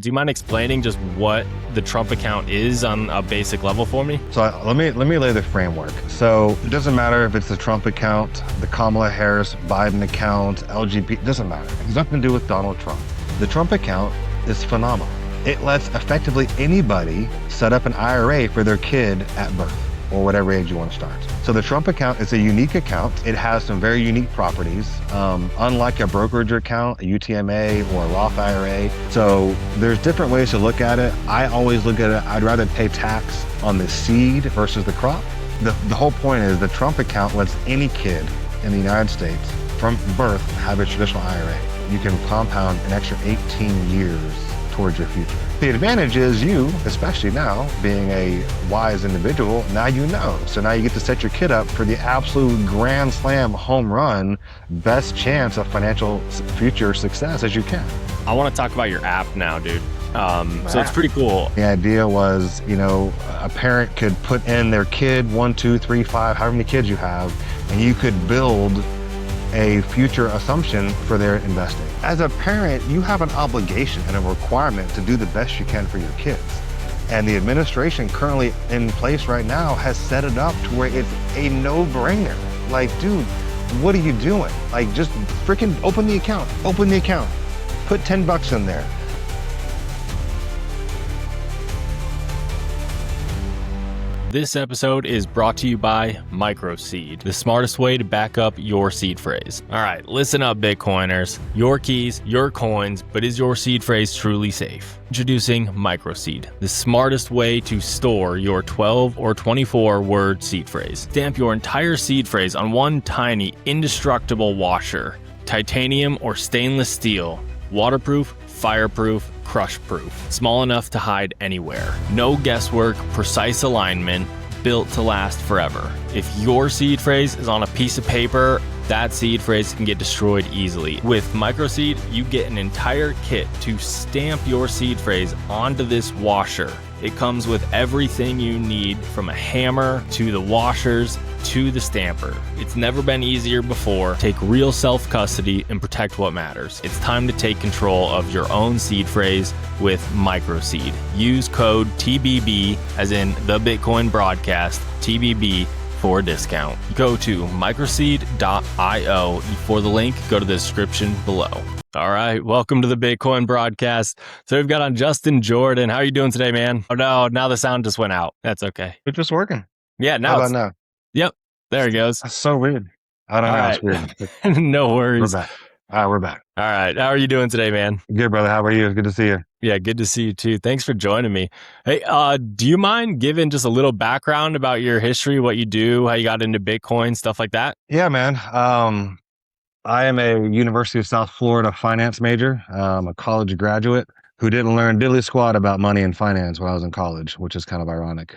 Do you mind explaining just what the Trump account is on a basic level for me? So let me lay the framework. So it doesn't matter if it's the Trump account, the Kamala Harris Biden account, LGBT, doesn't matter. It has nothing to do with Donald Trump. The Trump account is phenomenal. It lets effectively anybody set up an IRA for their kid at birth or whatever age you want to start. So the Trump account is a unique account. It has some very unique properties, unlike a brokerage account, a UTMA, or a Roth IRA. So there's different ways to look at it. I always look at it, I'd rather pay tax on the seed versus the crop. The whole point is the Trump account lets any kid in the United States from birth have a traditional IRA. You can compound an extra 18 years towards your future. The advantage is you, especially now, being a wise individual, now you know. So now you get to set your kid up for the absolute grand slam home run, best chance of financial future success as you can. I want to talk about your app now, dude. So it's pretty cool. The idea was, a parent could put in their kid, 1, 2, 3, 5, however many kids you have, and you could build a future assumption for their investing. As a parent, you have an obligation and a requirement to do the best you can for your kids. And the administration currently in place right now has set it up to where it's a no-brainer. Like, dude, what are you doing? Like, just freaking open the account, put $10 in there. This episode is brought to you by MicroSeed, the smartest way to back up your seed phrase. All right, listen up, Bitcoiners. Your keys, your coins, but is your seed phrase truly safe? Introducing MicroSeed, the smartest way to store your 12 or 24 word seed phrase. Stamp your entire seed phrase on one tiny, indestructible washer. Titanium or stainless steel. Waterproof, fireproof, crush-proof, small enough to hide anywhere. No guesswork, precise alignment, built to last forever. If your seed phrase is on a piece of paper, that seed phrase can get destroyed easily. With MicroSeed, you get an entire kit to stamp your seed phrase onto this washer. It comes with everything you need, from a hammer to the washers to the stamper. It's never been easier before. Take real self-custody and protect what matters. It's time to take control of your own seed phrase with MicroSeed. Use code TBB, as in the Bitcoin broadcast, TBB, for a discount. Go to microseed.io. For the link, go to the description below. All right, welcome to the Bitcoin broadcast. So we've got on Justin Jordan. How are you doing today, man? Oh no, now the sound just went out. That's okay. It's just working. Yeah, now How about now? Yep, there it goes. That's so weird. I don't know. Right. It's weird. No worries. We're back. All right, we're back. All right, how are you doing today, man? Good, brother. How are you? Good to see you. Yeah, good to see you too. Thanks for joining me. Hey, do you mind giving just a little background about your history, what you do, how you got into Bitcoin, stuff like that? Yeah, man. I am a University of South Florida finance major. A college graduate who didn't learn diddly squat about money and finance when I was in college, which is kind of ironic.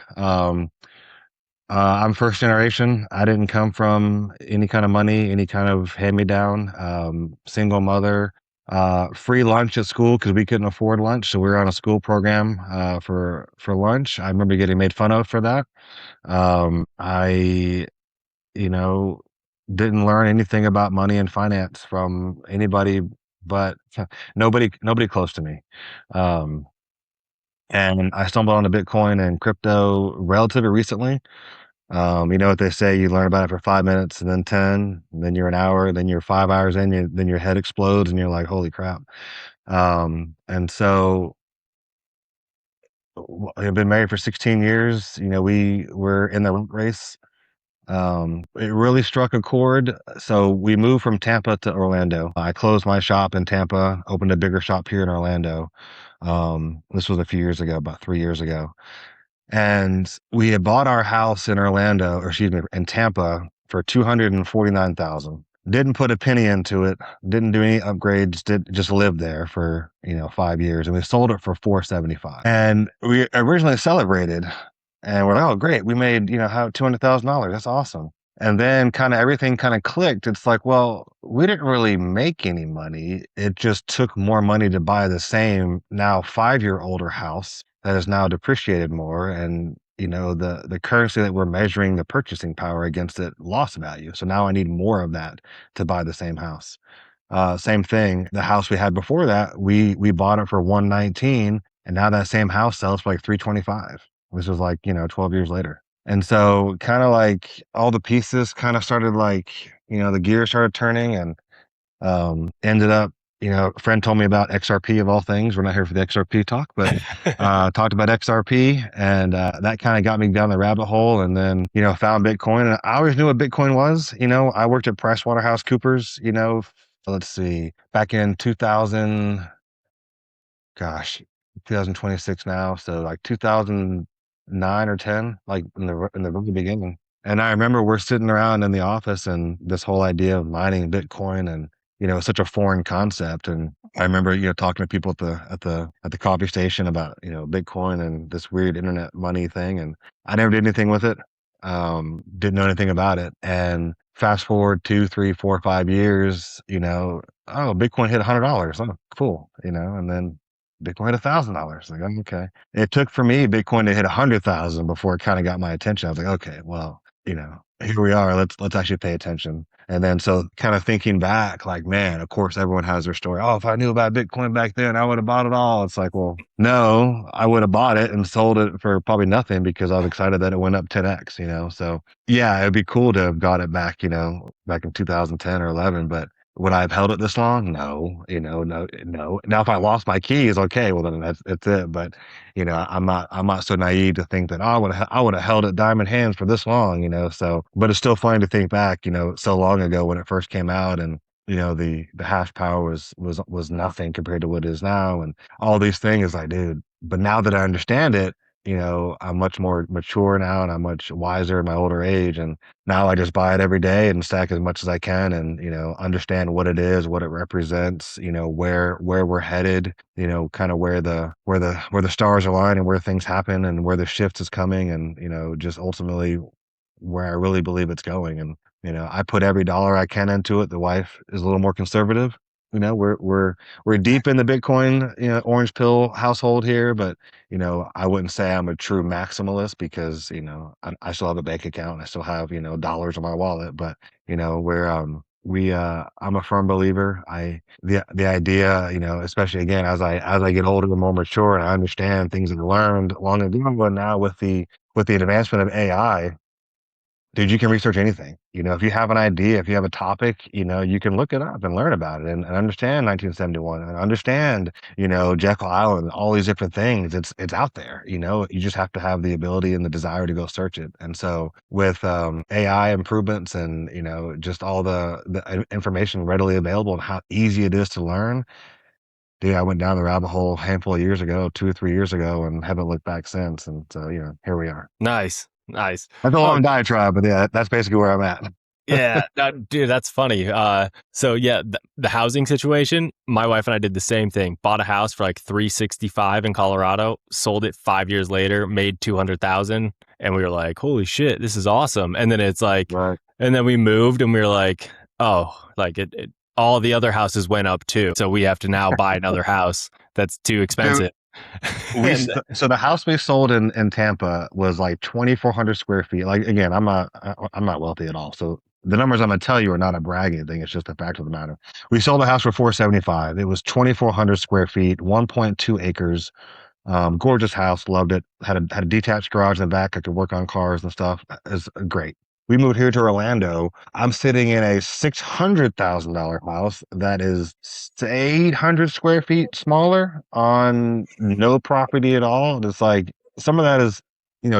I'm first generation. I didn't come from any kind of money, any kind of hand-me-down, single mother, free lunch at school because we couldn't afford lunch. So we were on a school program for lunch. I remember getting made fun of for that. I didn't learn anything about money and finance from anybody but nobody close to me. And I stumbled onto Bitcoin and crypto relatively recently. You know what they say, you learn about it for 5 minutes and then 10, and then you're an hour, then you're 5 hours in, then your head explodes and you're like, holy crap. And so I've been married for 16 years. We were in the race. It really struck a chord. So we moved from Tampa to Orlando. I closed my shop in Tampa, opened a bigger shop here in Orlando. This was a few years ago, about 3 years ago. And we had bought our house in in Tampa for $249,000. Didn't put a penny into it. Didn't do any upgrades. Just lived there for 5 years, and we sold it for $475,000. And we originally celebrated, and we're like, oh great, we made $200,000. That's awesome. And then everything clicked. It's like, well, we didn't really make any money. It just took more money to buy the same now 5-year-older house that is now depreciated more, and the currency that we're measuring the purchasing power against it lost value. So now I need more of that to buy the same house. Same thing. The house we had before that, we bought it for 119, and now that same house sells for like 325, which was like, 12 years later. And so kind of like all the pieces kind of started like, the gears started turning, and ended up, a friend told me about XRP of all things. We're not here for the XRP talk, but talked about XRP, and that kind of got me down the rabbit hole. And then, found Bitcoin. And I always knew what Bitcoin was. I worked at PricewaterhouseCoopers, let's see, back in 2000, gosh, 2026 now. So like 2009 or 10, like in the very beginning. And I remember we're sitting around in the office, and this whole idea of mining Bitcoin, and it's such a foreign concept. And I remember, talking to people at the coffee station about, Bitcoin and this weird internet money thing. And I never did anything with it. Didn't know anything about it. And fast forward 2, 3, 4, 5 years, oh, Bitcoin hit $100. Oh, cool. And then Bitcoin hit $1,000. Like, oh, okay. It took for me Bitcoin to hit 100,000 before it kind of got my attention. I was like, okay, well, here we are. Let's actually pay attention. And then so kind of thinking back, like, man, of course everyone has their story. Oh, if I knew about Bitcoin back then, I would have bought it all. It's like, well, no, I would have bought it and sold it for probably nothing because I was excited that it went up 10x. So yeah, it'd be cool to have got it back, back in 2010 or 11, but would I have held it this long? No, no, no. Now, if I lost my keys, okay, well then that's it. But I'm not so naive to think that, oh, I would have held it diamond hands for this long. So, but it's still funny to think back, so long ago when it first came out, and the hash power was nothing compared to what it is now, and all these things. Like, dude, but now that I understand it, I'm much more mature now, and I'm much wiser in my older age, and now I just buy it every day and stack as much as I can, and understand what it is, what it represents, where we're headed, kind of where the stars align and where things happen and where the shift is coming, and just ultimately where I really believe it's going. And I put every dollar I can into it. The wife is a little more conservative. We're deep in the Bitcoin, orange pill household here, but I wouldn't say I'm a true maximalist because I still have a bank account and I still have dollars in my wallet. But where I'm a firm believer. The idea, especially again as I get older and more mature, and I understand things that I learned long ago, but now with the advancement of AI, dude, you can research anything. If you have an idea, if you have a topic, you can look it up and learn about it, and understand 1971 and understand, Jekyll Island, all these different things. It's out there. You just have to have the ability and the desire to go search it. And so with AI improvements and just all the information readily available and how easy it is to learn, dude, I went down the rabbit hole a handful of years ago, 2 or 3 years ago, and haven't looked back since. And so here we are. Nice. Nice. That's a Oh, long diatribe, but yeah, that's basically where I'm at. yeah, dude, that's funny. So yeah, the housing situation, my wife and I did the same thing. Bought a house for like 365 in Colorado, sold it 5 years later, made 200,000, and we were like, "Holy shit, this is awesome!" And then it's like, Right. and then we moved, and we were like, "Oh, like it all the other houses went up too, so we have to now buy another house that's too expensive." And So the house we sold in Tampa was like 2,400 square feet. Like, again, I'm not wealthy at all. So the numbers I'm gonna tell you are not a bragging thing. It's just a fact of the matter. We sold the house for 475. It was 2,400 square feet, 1.2 acres. Gorgeous house, loved it. Had a detached garage in the back. I could work on cars and stuff. It's great. We moved here to Orlando. I'm sitting in a $600,000 house that is 800 square feet smaller on no property at all. And it's like some of that is,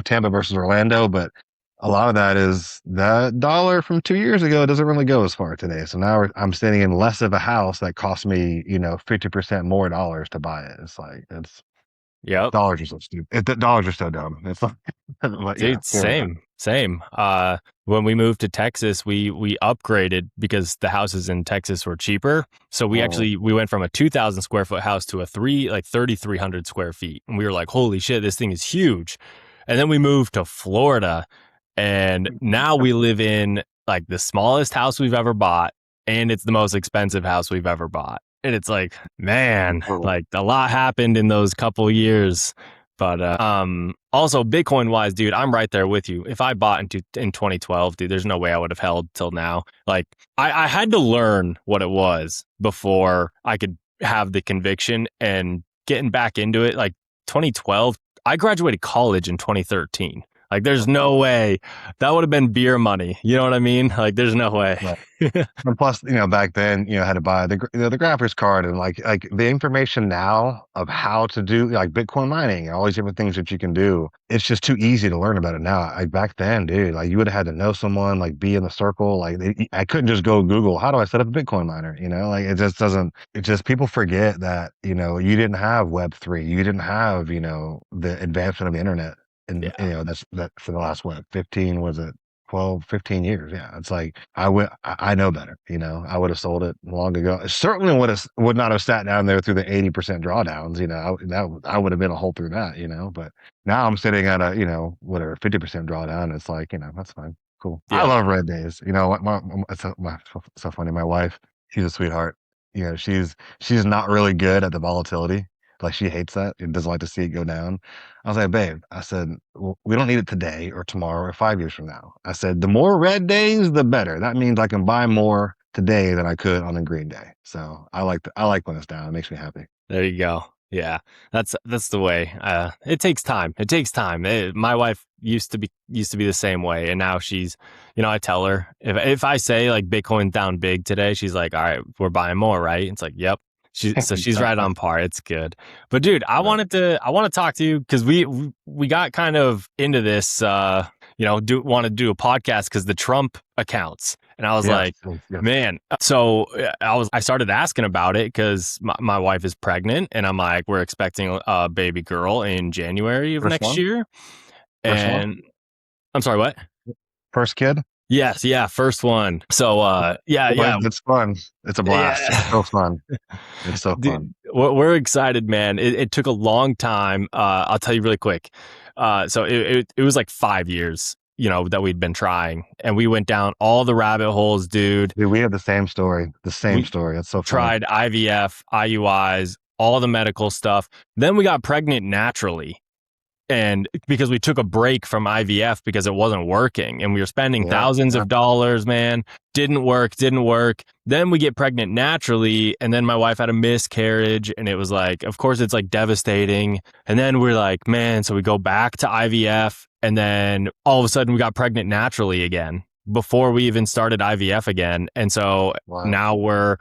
Tampa versus Orlando, but a lot of that is that dollar from 2 years ago doesn't really go as far today. So now I'm sitting in less of a house that cost me, 50% more dollars to buy it. It's like, yep. dollars are so stupid. The dollars are so dumb. It's like, but yeah, Dude, same. When we moved to Texas, we upgraded because the houses in Texas were cheaper. So we went from a 2,000 square foot house to a 3,300 square feet, and we were like, "Holy shit, this thing is huge!" And then we moved to Florida, and now we live in like the smallest house we've ever bought, and it's the most expensive house we've ever bought. And it's like, man, like a lot happened in those couple years. But also Bitcoin wise, dude, I'm right there with you. If I bought in 2012, dude, there's no way I would have held till now. Like I had to learn what it was before I could have the conviction and getting back into it. Like 2012, I graduated college in 2013. Like there's no way that would have been beer money. You know what I mean? Like there's no way. Right. And plus, back then, had to buy the graphics card and like the information now of how to do like Bitcoin mining and all these different things that you can do. It's just too easy to learn about it now. Like back then, dude, like you would have had to know someone, like be in the circle. Like I couldn't just go Google, how do I set up a Bitcoin miner? Like it just doesn't, it just, people forget that, you didn't have Web3. You didn't have, the advancement of the internet. And, Yeah. that for the last, 15, was it 12, 15 years? Yeah. It's like, I know better, I would have sold it long ago. It certainly would not have sat down there through the 80% drawdowns, I would have been a hole through that, but now I'm sitting at a, whatever, 50% drawdown. It's like, that's fine. Cool. I Yeah. love red days. What it's so funny. My wife, she's a sweetheart. She's not really good at the volatility. Like she hates that. It doesn't like to see it go down. I was like, babe, I said, well, we don't need it today or tomorrow or 5 years from now. I said, the more red days, the better. That means I can buy more today than I could on a green day. So I like when it's down. It makes me happy. There you go. Yeah, that's the way. It takes time. It takes time. My wife used to be the same way, and now she's, I tell her if I say like Bitcoin down big today, she's like, all right, we're buying more, right? It's like, yep. She's right on par. It's good. But dude, I want to talk to you because we got kind of into this. Want to do a podcast because the Trump accounts, and I was like, man. So I started asking about it because my wife is pregnant, and I'm like, we're expecting a baby girl in January of next year. And I'm sorry, what? First kid? Yes, yeah, first one. So yeah, it's fun. It's a blast. Yeah. It's so fun. It's so fun. We're excited, man. It took a long time. I'll tell you really quick. So it was like 5 years, that we'd been trying, and we went down all the rabbit holes, dude. We have the same story. The same story. It's so funny. Tried IVF, IUIs, all the medical stuff. Then we got pregnant naturally. And because we took a break from IVF because it wasn't working and we were spending thousands of dollars, man, didn't work. Then we get pregnant naturally. And then my wife had a miscarriage and it was like, of course it's like devastating. And then we're like, man, so we go back to IVF and then all of a sudden we got pregnant naturally again before we even started IVF again. And so now we're,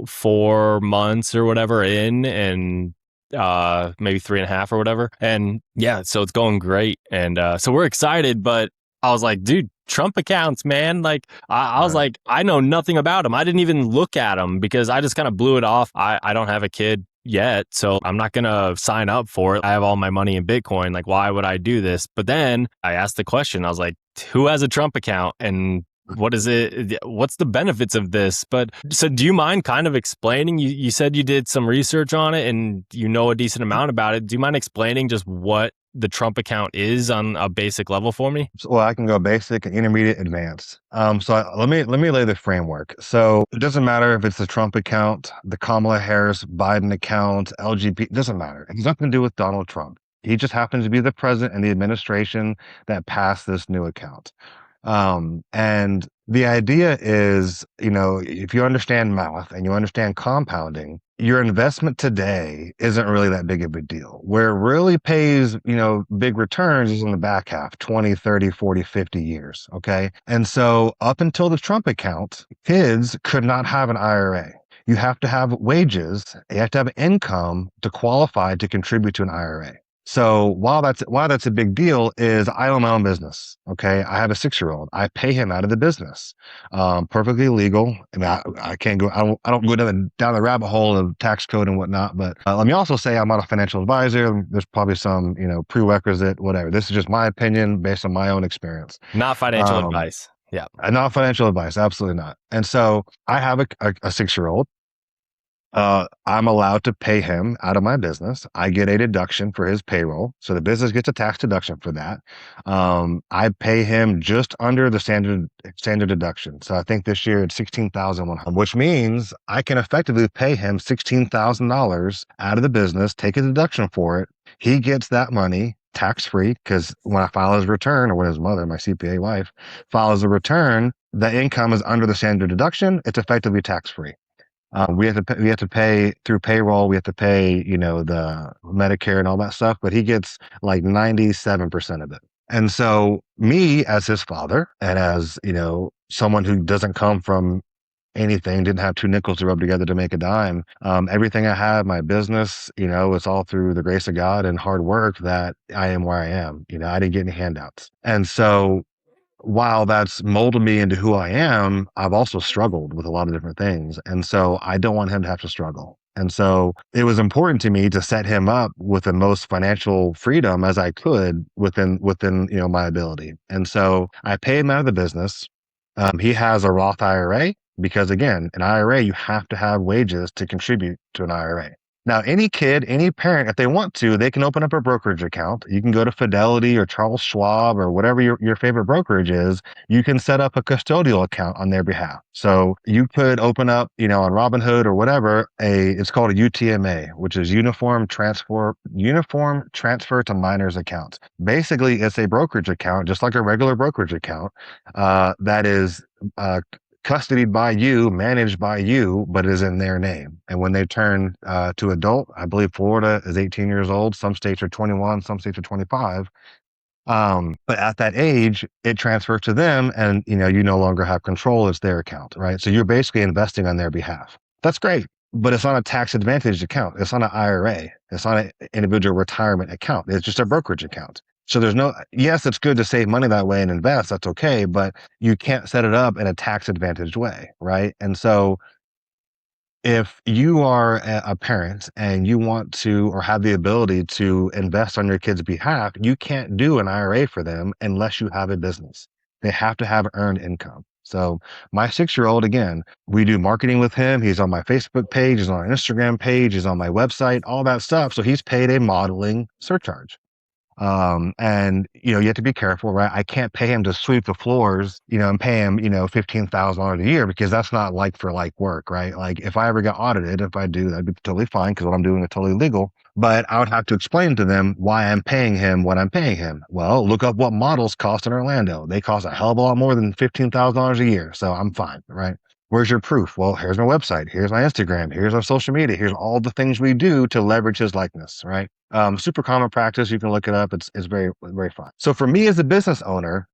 4 months or whatever in and maybe 3.5 or whatever. And yeah, so it's going great. And so we're excited, but I was like, dude, Trump accounts, man. Like I was like, I know nothing about them. I didn't even look at them because I just kind of blew it off. I don't have a kid yet, so I'm not going to sign up for it. I have all my money in Bitcoin. Like, why would I do this? But then I asked the question, I was like, who has a Trump account? And what is it? What's the benefits of this? But so do you mind kind of explaining? You said you did some research on it and you know a decent amount about it. Do you mind explaining just what the Trump account is on a basic level for me? Well, I can go basic, intermediate, advanced. Let me lay the framework. So it doesn't matter if it's the Trump account, the Kamala Harris Biden account, LGBT, it doesn't matter. It has nothing to do with Donald Trump. He just happens to be the president and the administration that passed this new account. And the idea is, if you understand math and you understand compounding, your investment today isn't really that big of a deal. Where it really pays, big returns is in the back half, 20, 30, 40, 50 years. Okay. And so up until the Trump account, kids could not have an IRA. You have to have wages. You have to have income to qualify to contribute to an IRA. So why that's a big deal is I own my own business. Okay. I have a 6-year-old. I pay him out of the business. Perfectly legal. I mean, I can't go, I don't go down the rabbit hole of tax code and whatnot, but let me also say I'm not a financial advisor. There's probably some, prerequisite, whatever. This is just my opinion based on my own experience. Not financial advice. Yeah. Not financial advice. Absolutely not. And so I have a 6-year-old. I'm allowed to pay him out of my business. I get a deduction for his payroll. So the business gets a tax deduction for that. I pay him just under the standard deduction. So I think this year it's $16,100, which means I can effectively pay him $16,000 out of the business, take a deduction for it, He gets that money tax free because when I file his return, or when his mother, my CPA wife, files a return, the income is under the standard deduction. It's effectively tax free. We have to pay through payroll. We have to pay, the Medicare and all that stuff, but he gets like 97% of it. And so me as his father and as, someone who doesn't come from anything, didn't have two nickels to rub together to make a dime. Everything I have, my business, it's all through the grace of God and hard work that I am where I am. I didn't get any handouts. And so while that's molded me into who I am, I've also struggled with a lot of different things. And so I don't want him to have to struggle. And so it was important to me to set him up with the most financial freedom as I could within my ability. And so I paid him out of the business. He has a Roth IRA because, again, an IRA, you have to have wages to contribute to an IRA. Now, any kid, any parent, if they want to, they can open up a brokerage account. You can go to Fidelity or Charles Schwab or whatever your favorite brokerage is. You can set up a custodial account on their behalf. So you could open up, on Robinhood or whatever, it's called a UTMA, which is Uniform Transfer to Minors Account. Basically, it's a brokerage account, just like a regular brokerage account, that is custodied by you, managed by you, but is in their name. And when they turn to adult, I believe Florida is 18 years old. Some states are 21, some states are 25. But at that age, it transfers to them, and you no longer have control. It's their account, right? So you're basically investing on their behalf. That's great, but it's not a tax advantaged account. It's not an IRA. It's not an individual retirement account. It's just a brokerage account. So yes, it's good to save money that way and invest. That's okay, but you can't set it up in a tax advantaged way, right? And so if you are a parent and you want to or have the ability to invest on your kid's behalf, you can't do an IRA for them unless you have a business. They have to have earned income. So my 6-year-old, again, we do marketing with him. He's on my Facebook page, he's on our Instagram page, he's on my website, all that stuff. So he's paid a modeling surcharge. And you have to be careful, right? I can't pay him to sweep the floors, and pay him, $15,000 a year, because that's not like for like work, right? Like if I ever got audited, if I do, that'd be totally fine because what I'm doing is totally legal. But I would have to explain to them why I'm paying him what I'm paying him. Well, look up what models cost in Orlando. They cost a hell of a lot more than $15,000 a year. So I'm fine, right? Where's your proof? Well, here's my website. Here's my Instagram. Here's our social media. Here's all the things we do to leverage his likeness, right? Super common practice. You can look it up. It's very, very fun. So for me as a business owner,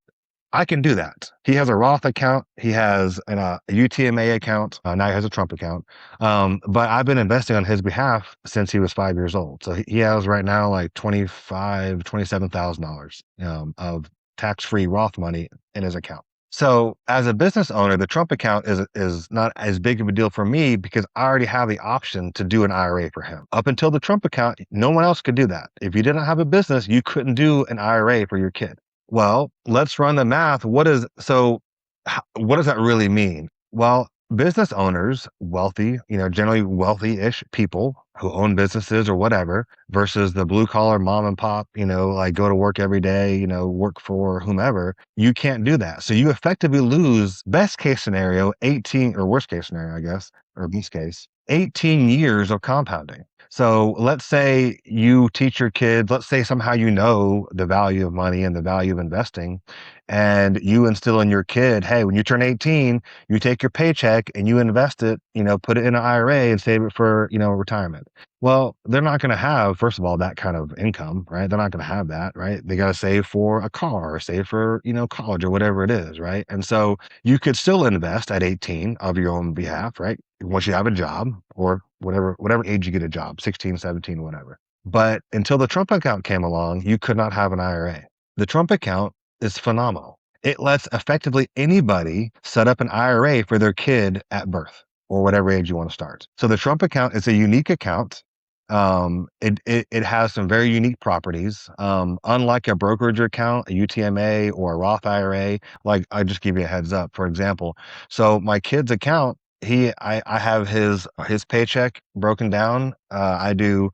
I can do that. He has a Roth account. He has a UTMA account. Now he has a Trump account. But I've been investing on his behalf since he was 5 years old. So he has right now like $27,000 of tax-free Roth money in his account. So as a business owner, the Trump account is not as big of a deal for me because I already have the option to do an IRA for him. Up until the Trump account, no one else could do that. If you didn't have a business, you couldn't do an IRA for your kid. Well, let's run the math. What does that really mean? Well, business owners, wealthy, generally wealthy-ish people who own businesses or whatever, versus the blue collar mom and pop, like go to work every day, work for whomever, you can't do that. So you effectively lose, best case scenario, 18, or worst case scenario, I guess, or best case, 18 years of compounding. So let's say you teach your kids, let's say somehow the value of money and the value of investing, and you instill in your kid, hey, when you turn 18, you take your paycheck and you invest it, put it in an IRA and save it for, retirement. Well, they're not going to have, first of all, that kind of income, right? They're not going to have that, right? They got to save for a car or save for, college or whatever it is, right? And so you could still invest at 18 of your own behalf, right? Once you have a job or whatever age you get a job, 16, 17, whatever. But until the Trump account came along, you could not have an IRA. The Trump account is phenomenal. It lets effectively anybody set up an IRA for their kid at birth or whatever age you want to start. So the Trump account is a unique account. It has some very unique properties. Unlike a brokerage account, a UTMA or a Roth IRA, like I just give you a heads up, for example. So my kid's account, I have his paycheck broken down. I do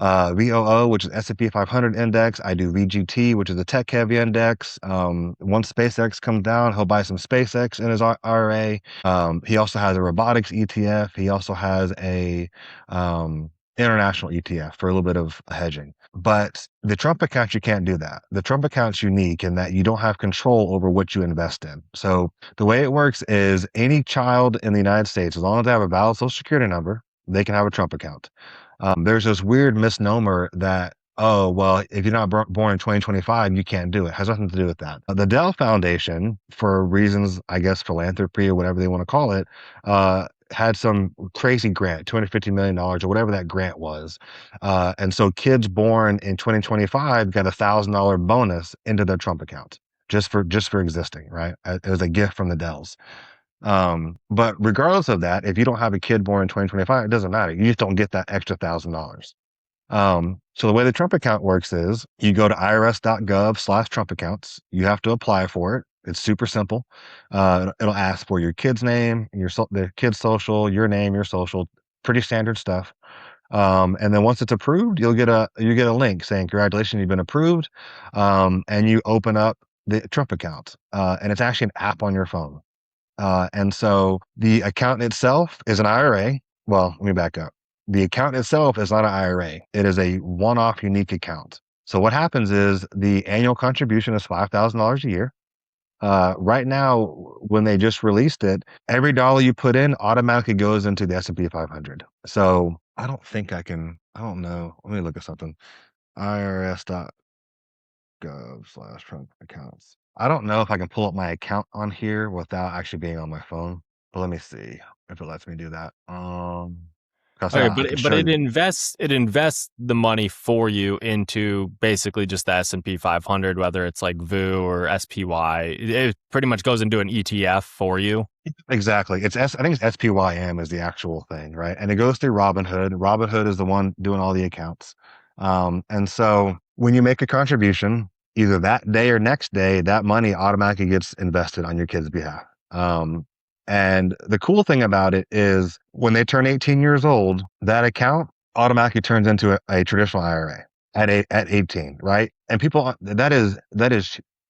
VOO, which is S&P 500 index. I do VGT, which is a tech heavy index. Once SpaceX comes down, he'll buy some SpaceX in his IRA. He also has a robotics ETF. He also has a international ETF for a little bit of hedging. But the Trump account, you can't do that. The Trump account's unique in that you don't have control over what you invest in. So the way it works is any child in the United States, as long as they have a valid social security number, they can have a Trump account. There's this weird misnomer that, oh, well, if you're not born in 2025, you can't do it. It has nothing to do with that. The Dell Foundation, for reasons, I guess, philanthropy or whatever they want to call it, had some crazy grant, $250 million or whatever that grant was. And so kids born in 2025 got $1,000 bonus into their Trump account just for existing, right? It was a gift from the Dells. But regardless of that, if you don't have a kid born in 2025, it doesn't matter. You just don't get that extra $1,000. So the way the Trump account works is you go to irs.gov/Trump accounts. You have to apply for it. It's super simple. It'll ask for your kid's name, the kid's social, your name, your social, pretty standard stuff. And then once it's approved, you get a link saying, congratulations, you've been approved. And you open up the Trump account. And it's actually an app on your phone. And so the account itself is an IRA. Well, let me back up. The account itself is not an IRA. It is a one-off unique account. So what happens is the annual contribution is $5,000 a year. Right now, when they just released it, every dollar you put in automatically goes into the S&P 500. So I don't think I don't know. Let me look at something. irs.gov/Trump accounts. I don't know if I can pull up my account on here without actually being on my phone, but let me see if it lets me do that. 'Cause Okay, I can but show you. it invests the money for you into basically just the S&P 500, whether it's like VU or SPY. It pretty much goes into an ETF for you. Exactly. I think it's SPYM is the actual thing, right? And it goes through Robinhood. Robinhood is the one doing all the accounts. And so when you make a contribution, either that day or next day, that money automatically gets invested on your kid's behalf. And the cool thing about it is when they turn 18 years old, that account automatically turns into a traditional IRA at 18, right? And people, that is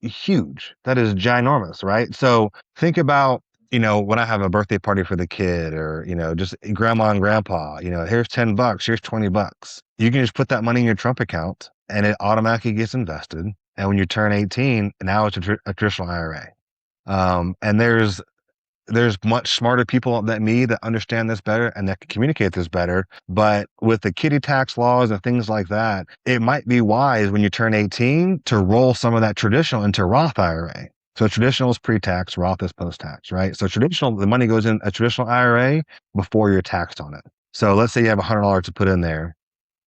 huge. That is ginormous, right? So think about, when I have a birthday party for the kid or, just grandma and grandpa, here's $10, here's $20. You can just put that money in your Trump account and it automatically gets invested. And when you turn 18, now it's a traditional IRA. And there's much smarter people than me that understand this better and that can communicate this better. But with the kiddie tax laws and things like that, it might be wise when you turn 18 to roll some of that traditional into Roth IRA. So traditional is pre-tax, Roth is post-tax, right? So traditional, the money goes in a traditional IRA before you're taxed on it. So let's say you have $100 to put in there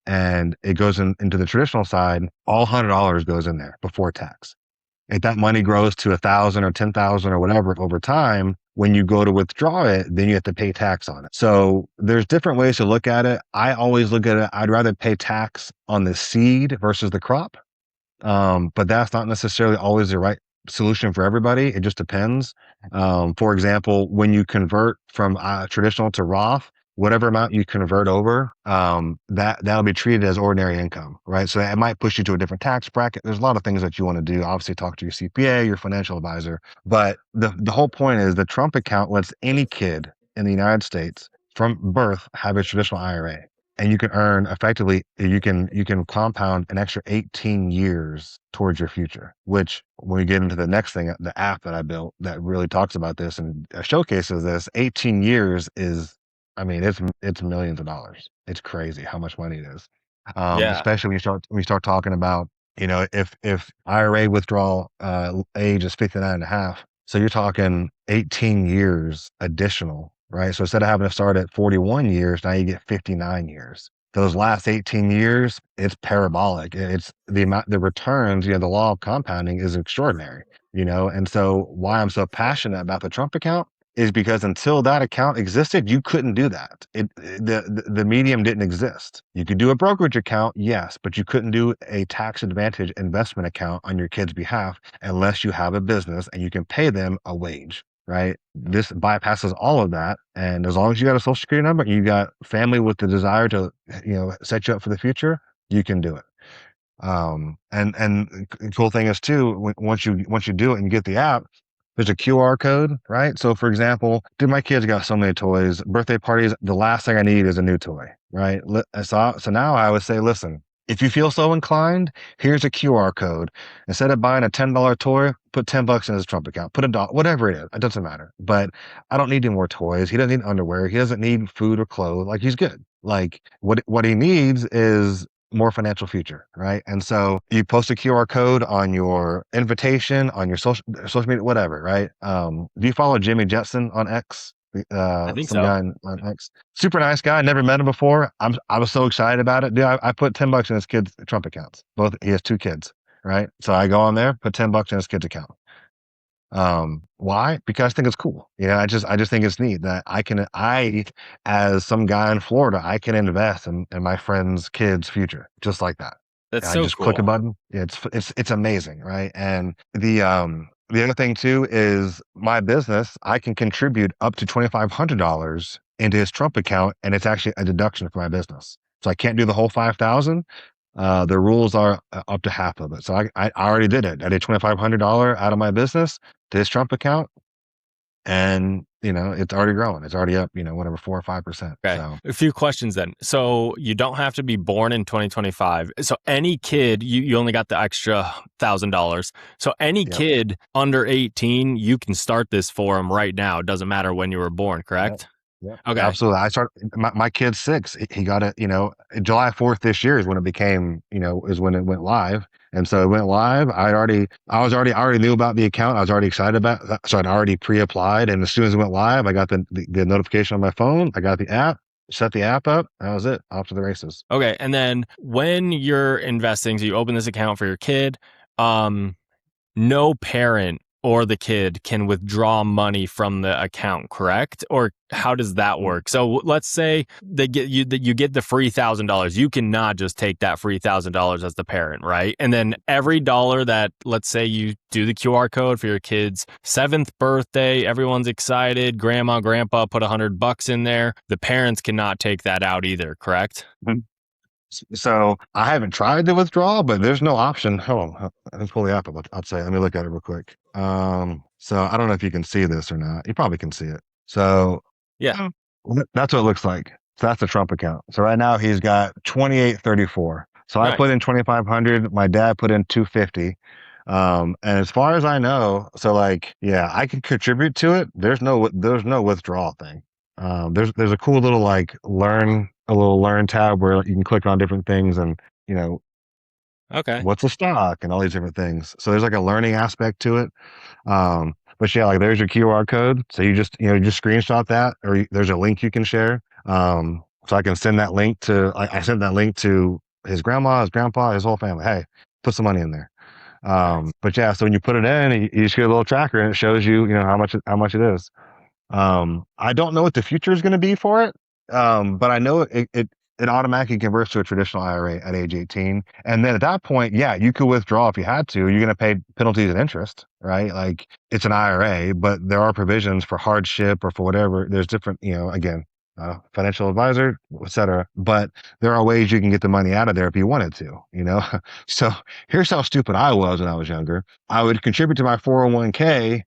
and it goes into the traditional side, all $100 goes in there before tax. If that money grows to 1,000 or 10,000 or whatever over time, when you go to withdraw it, then you have to pay tax on it. So there's different ways to look at it. I always look at it, I'd rather pay tax on the seed versus the crop. But that's not necessarily always the right solution for everybody. It just depends. For example, when you convert from traditional to Roth, whatever amount you convert over, that'll be treated as ordinary income, right? So it might push you to a different tax bracket. There's a lot of things that you want to do. Obviously, talk to your CPA, your financial advisor. But the whole point is the Trump account lets any kid in the United States from birth have a traditional IRA. And you can earn effectively, you can compound an extra 18 years towards your future, which when we get into the next thing, the app that I built that really talks about this and showcases this, 18 years is, I mean, it's millions of dollars. It's crazy how much money it is. Yeah. Especially when you start talking about, if IRA withdrawal age is 59 and a half, so you're talking 18 years additional, right? So instead of having to start at 41 years, now you get 59 years. Those last 18 years, it's parabolic. It's the returns, the law of compounding is extraordinary, and so why I'm so passionate about the Trump account is because until that account existed, you couldn't do that. The medium didn't exist. You could do a brokerage account, yes, but you couldn't do a tax advantage investment account on your kid's behalf unless you have a business and you can pay them a wage, right? This bypasses all of that. And as long as you got a social security number and you got family with the desire to, set you up for the future, you can do it. And the cool thing is too, once you do it and you get the app, there's a QR code, right? So for example, dude, my kids got so many toys, birthday parties. The last thing I need is a new toy, right? So now I would say, listen, If you feel so inclined, here's a QR code. Instead of buying a $10 toy, put $10 in his Trump account. Put a dot, whatever it is. It doesn't matter. But I don't need any more toys. He doesn't need underwear. He doesn't need food or clothes. Like he's good. Like what he needs is more financial future, right? And so you post a QR code on your invitation, on your social media, whatever, right? Do you follow Jimmy Jetson on X? I think Some so. guy on X. Super nice guy. Never met him before. I was so excited about it. Dude, I put $10 in his kids' Trump accounts. Both he has two kids, right? So I go on there, put $10 in his kid's account. Why? Because I think it's cool. I just think it's neat that I as some guy in Florida, I can invest in my friend's kids' future just like that. That's And I so just click a cool. button. Yeah, it's amazing, right? And the other thing too is my business, I can contribute up to $2,500 into his Trump account, and it's actually a deduction for my business. So I can't do the whole 5,000. The rules are up to half of it. So I already did it. I did $2,500 out of my business to his Trump account, and it's already growing. It's already up, whatever, 4 or 5%. Okay. So A few questions then. So you don't have to be born in 2025. So any kid, you only got the extra $1,000. So any yep, kid under 18, you can start this for them right now. It doesn't matter when you were born, yep, correct? yep, Okay. absolutely. My kid's 6. He got it, July 4th this year is when it became, is when it went live. And so it went live. I already knew about the account. I was already excited about that. So I'd already pre-applied. And as soon as it went live, I got the notification on my phone. I got the app, set the app up. That was it. Off to the races. Okay. And then when you're investing, so you open this account for your kid, no parent or the kid can withdraw money from the account, correct? Or how does that work? So let's say you get the free $1,000. You cannot just take that free $1,000 as the parent, right? And then every dollar that, let's say you do the QR code for your kid's 7th birthday, everyone's excited. Grandma, grandpa put $100 in there. The parents cannot take that out either, correct? Mhm. So I haven't tried to withdraw, but there's no option. Hold on, let me pull the app up. I'll say. Let me look at it real quick. So I don't know if you can see this or not. You probably can see it. So Yeah. that's what it looks like. So that's the Trump account. So right now he's got 2834. So I put Nice. in 2,500. My dad put in 250. And as far as I know, so like, yeah, I can contribute to it. There's no withdrawal thing. There's a cool little like learn tab where you can click on different things and you know Okay. what's a stock and all these different things. So there's like a learning aspect to it. But yeah, like there's your QR code. So you just screenshot that, or there's a link you can share. So I can send that link I sent that link to his grandma, his grandpa, his whole family. Hey, put some money in there. Nice. But yeah, so when you put it in, you just get a little tracker and it shows you, how much it is. I don't know what the future is going to be for it. But I know it automatically converts to a traditional IRA at age 18. And then at that point, yeah, you could withdraw if you had to. You're going to pay penalties and interest, right? Like it's an IRA, but there are provisions for hardship or for whatever. There's different, again, financial advisor, et cetera. But there are ways you can get the money out of there if you wanted to. So here's how stupid I was when I was younger. I would contribute to my 401k,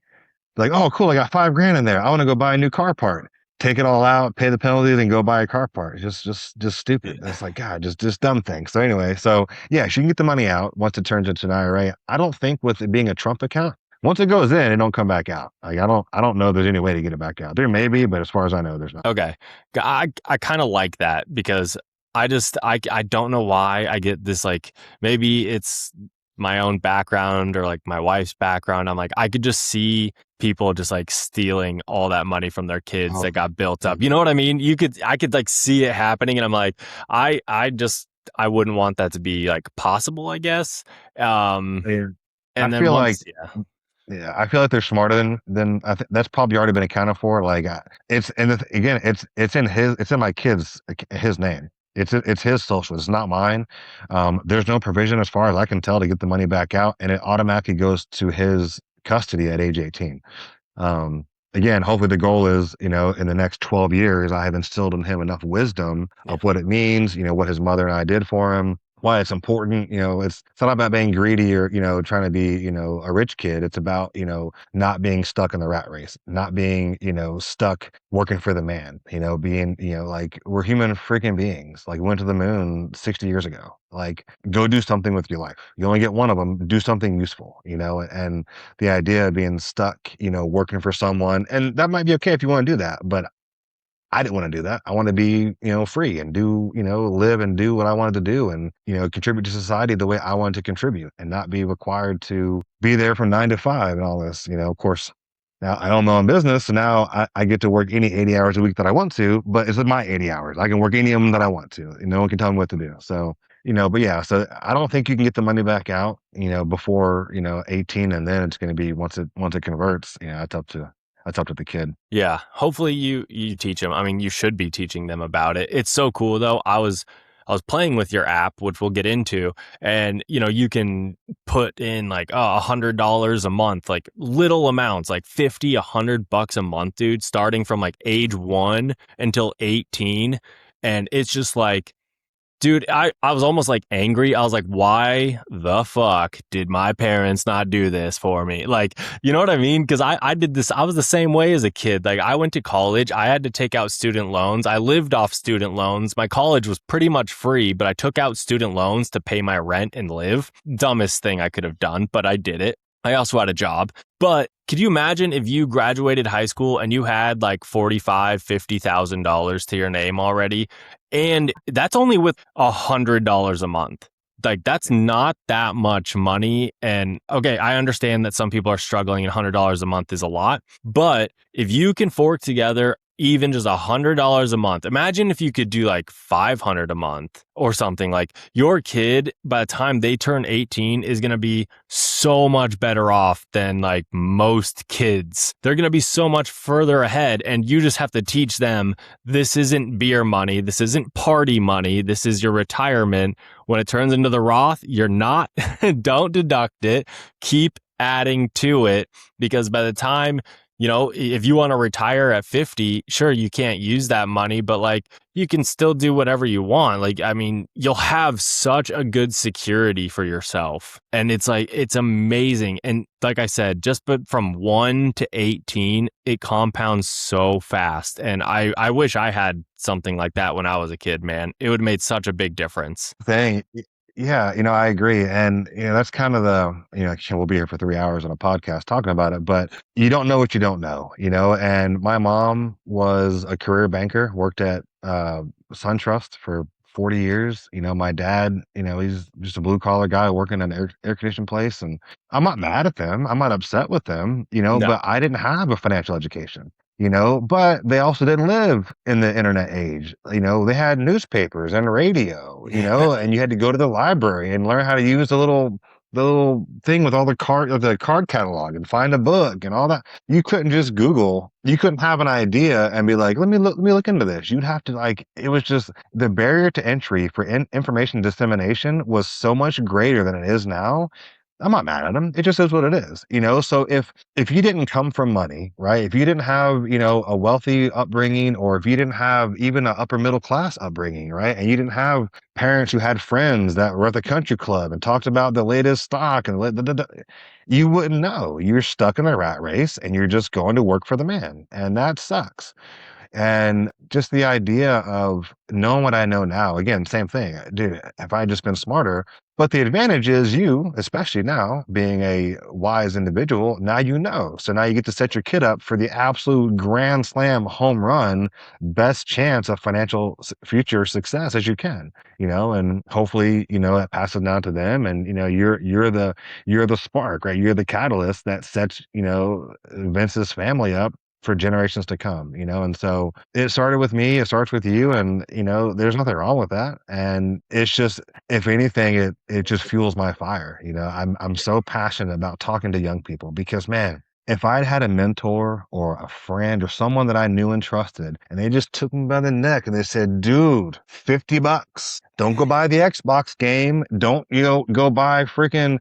like, oh, cool, I got $5,000 in there. I want to go buy a new car part. Take it all out, pay the penalty, then go buy a car part. Just stupid. It's like, God, just dumb things. So anyway, so yeah, she can get the money out once it turns into an IRA. I don't think with it being a Trump account, once it goes in, it don't come back out. Like I don't know if there's any way to get it back out. There may be, but as far as I know, there's not. Okay. I kind of like that because I don't know why I get this, like, maybe it's my own background or like my wife's background. I'm like, I could just see people just like stealing all that money from their kids Oh, that got built up. yeah. You know what I mean? I could like see it happening, and I'm like, I wouldn't want that to be like possible, I guess. Yeah. I And then feel like once, yeah, Yeah, I feel like they're smarter than I think. That's probably already been accounted for. Like it's and again, it's in my kid's his name. It's his social. It's not mine. There's no provision as far as I can tell to get the money back out, and it automatically goes to his custody at age 18. Again, hopefully the goal is, in the next 12 years, I have instilled in him enough wisdom yeah, of what it means, what his mother and I did for him, why it's important. It's not about being greedy or, trying to be, a rich kid. It's about, not being stuck in the rat race, not being, stuck working for the man, being, like we're human freaking beings. Like we went to the moon 60 years ago. Like go do something with your life. You only get one of them. Do something useful, and the idea of being stuck, working for someone, and that might be okay if you want to do that, but I didn't want to do that. I want to be, free and do, live and do what I wanted to do and, contribute to society the way I wanted to contribute and not be required to be there from 9 to 5 and all this, of course. Now I own my own business. So now I get to work any 80 hours a week that I want to, but it's my 80 hours. I can work any of them that I want to. And no one can tell me what to do. So, but yeah, so I don't think you can get the money back out, before, 18. And then it's going to be once it converts, that's up to the kid. Yeah, hopefully you teach them. I mean, you should be teaching them about it. It's so cool though. I was playing with your app, which we'll get into, and you can put in like $100 a month, like little amounts, like 50, $100 a month, dude, starting from like age 1 until 18, and it's just like, dude, I was almost like angry. I was like, why the fuck did my parents not do this for me? Like, you know what I mean? Because I did this. I was the same way as a kid. Like, I went to college. I had to take out student loans. I lived off student loans. My college was pretty much free, but I took out student loans to pay my rent and live. Dumbest thing I could have done, but I did it. I also had a job. But could you imagine if you graduated high school and you had like $45,000, $50,000 to your name already? And that's only with $100 a month. Like, that's not that much money. And okay, I understand that some people are struggling and $100 a month is a lot. But if you can fork together even just $100 a month, imagine if you could do like $500 a month or something. Like, your kid, by the time they turn 18, is going to be so much better off than like most kids. They're going to be so much further ahead, and you just have to teach them this isn't beer money, this isn't party money, this is your retirement. When it turns into the Roth, you're not, don't deduct it, keep adding to it, because by the time, if you want to retire at 50, sure, you can't use that money, but like, you can still do whatever you want. Like, I mean, you'll have such a good security for yourself. And it's like, it's amazing. And like I said, just but from 1 to 18, it compounds so fast. And I wish I had something like that when I was a kid, man. It would have made such a big difference. Yeah, I agree. And, that's kind of we'll be here for 3 hours on a podcast talking about it, but you don't know what you don't know, and my mom was a career banker, worked at SunTrust for 40 years. My dad, he's just a blue collar guy working in an air conditioned place. And I'm not mad at them. I'm not upset with them, No. but I didn't have a financial education. But they also didn't live in the internet age. They had newspapers and radio, and you had to go to the library and learn how to use the little thing with all the card catalog and find a book and all that. You couldn't just Google. You couldn't have an idea and be like, let me look into this. You'd have to it was just the barrier to entry for information dissemination was so much greater than it is now. I'm not mad at them. It just is what it is, So if you didn't come from money, right? If you didn't have, a wealthy upbringing, or if you didn't have even an upper middle class upbringing, right? And you didn't have parents who had friends that were at the country club and talked about the latest stock and you wouldn't know. You're stuck in a rat race and you're just going to work for the man. And that sucks. And just the idea of knowing what I know now, again, same thing, dude, if I had just been smarter, but the advantage is you, especially now being a wise individual, now so now you get to set your kid up for the absolute grand slam home run, best chance of financial future success as you can, and hopefully, that passes down to them. And, you're the spark, right? You're the catalyst that sets, Vince's family up for generations to come, and so it started with me, it starts with you, and there's nothing wrong with that. And it's just, if anything, it just fuels my fire. I'm so passionate about talking to young people, because man, if I'd had a mentor or a friend or someone that I knew and trusted, and they just took me by the neck and they said, dude, $50, don't go buy the Xbox game, don't go buy freaking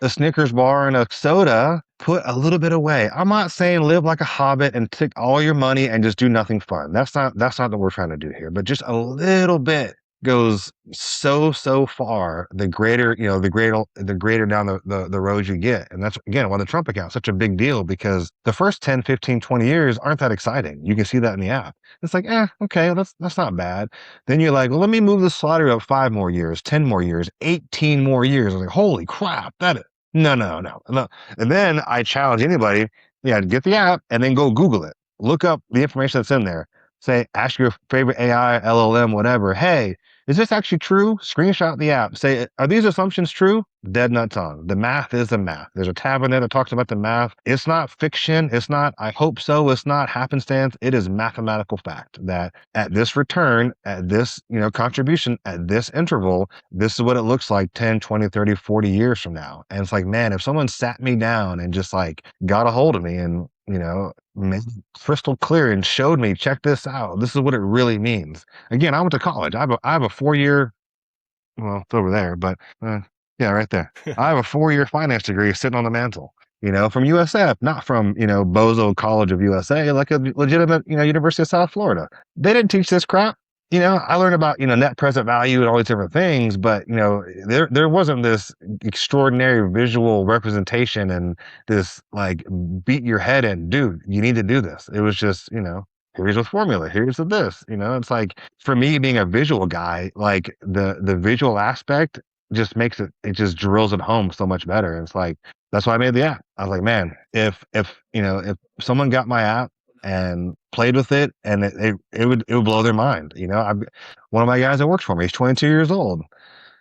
a Snickers bar and a soda, put a little bit away. I'm not saying live like a hobbit and take all your money and just do nothing fun. That's not what we're trying to do here, but just a little bit goes so far, the greater, the greater down the road you get. And that's again why the Trump account is such a big deal, because the first 10, 15, 20 years aren't that exciting. You can see that in the app. It's like, okay, that's not bad. Then you're like, well, let me move the slider up 5 more years, 10 more years, 18 more years. I was like, holy crap, that is no. And then I challenge anybody, yeah, get the app and then go Google it. Look up the information that's in there. Say, ask your favorite AI, LLM, whatever. Hey, is this actually true? Screenshot the app. Say, are these assumptions true? Dead nuts on. The math is the math. There's a tab in there that talks about the math. It's not fiction. It's not, I hope so. It's not happenstance. It is mathematical fact that at this return, at this, contribution, at this interval, this is what it looks like 10, 20, 30, 40 years from now. And it's like, man, if someone sat me down and just like got a hold of me and, made it crystal clear and showed me, check this out. This is what it really means. Again, I went to college. I have a 4 year, well, it's over there, but yeah, right there. I have a 4 year finance degree sitting on the mantle, from USF, not from, Bozo College of USA, like a legitimate, University of South Florida. They didn't teach this crap. I learned about, net present value and all these different things, but, there wasn't this extraordinary visual representation and this like beat your head in, dude, you need to do this. It was just, here's a formula, here's the this, it's like for me being a visual guy, like the visual aspect just makes it just drills it home so much better. And it's like, that's why I made the app. I was like, man, if someone got my app and played with it, and it would blow their mind. One of my guys that works for me, he's 22 years old.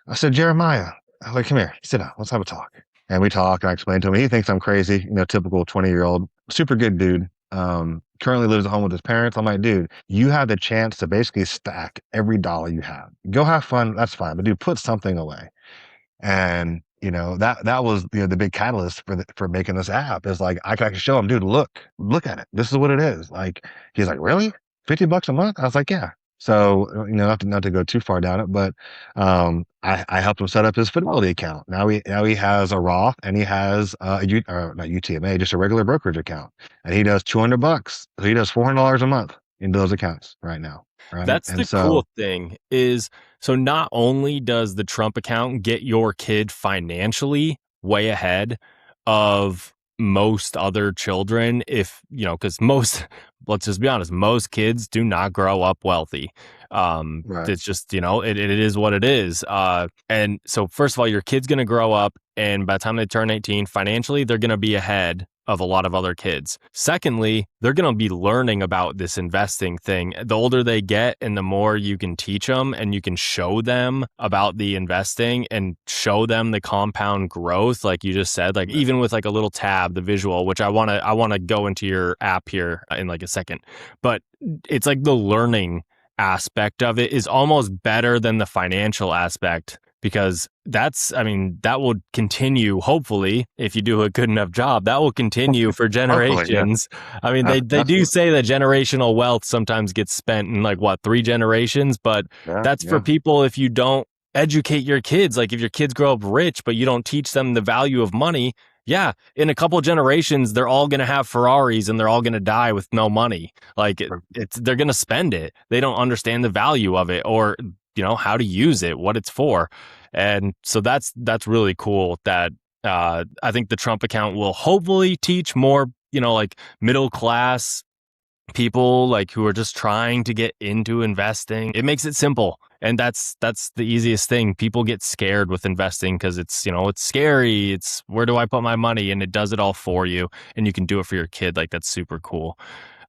I said, Jeremiah, I was like, come here, sit down, let's have a talk. And we talk, and I explained to him, he thinks I'm crazy, typical 20-year-old, super good dude. Currently lives at home with his parents. I'm like, dude, you have the chance to basically stack every dollar you have. Go have fun, that's fine, but dude, put something away. And that was the big catalyst for making this app. Is like I can show him, dude, look at it. This is what it is. Like he's like, really? $50 a month? I was like, yeah. So not to go too far down it, but I helped him set up his Fidelity account. Now he has a Roth, and he has not UTMA, just a regular brokerage account, and he does $200. So he does $400 a month into those accounts right now. Right? That's the cool thing is, so not only does the Trump account get your kid financially way ahead of most other children, if, because let's just be honest, most kids do not grow up wealthy. Right. It's just, it is what it is. And so first of all, your kid's going to grow up, and by the time they turn 18, financially, they're going to be ahead of a lot of other kids. Secondly, they're going to be learning about this investing thing. The older they get and the more you can teach them and you can show them about the investing and show them the compound growth, like you just said, like even with like a little tab, the visual, which I want to go into your app here in like a second, but it's like the learning aspect of it is almost better than the financial aspect, because that will continue. Hopefully, if you do a good enough job, that will continue for generations. Yeah. They do say that generational wealth sometimes gets spent in like 3 generations, but that's for people if you don't educate your kids. Like if your kids grow up rich, but you don't teach them the value of money, yeah, in a couple of generations, they're all going to have Ferraris and they're all going to die with no money. Like they're going to spend it. They don't understand the value of it, or how to use it, what it's for. And so that's really cool that I think the Trump account will hopefully teach more, like middle class people like who are just trying to get into investing. It makes it simple. And that's the easiest thing. People get scared with investing because it's, it's scary. It's where do I put my money? And it does it all for you. And you can do it for your kid. Like that's super cool.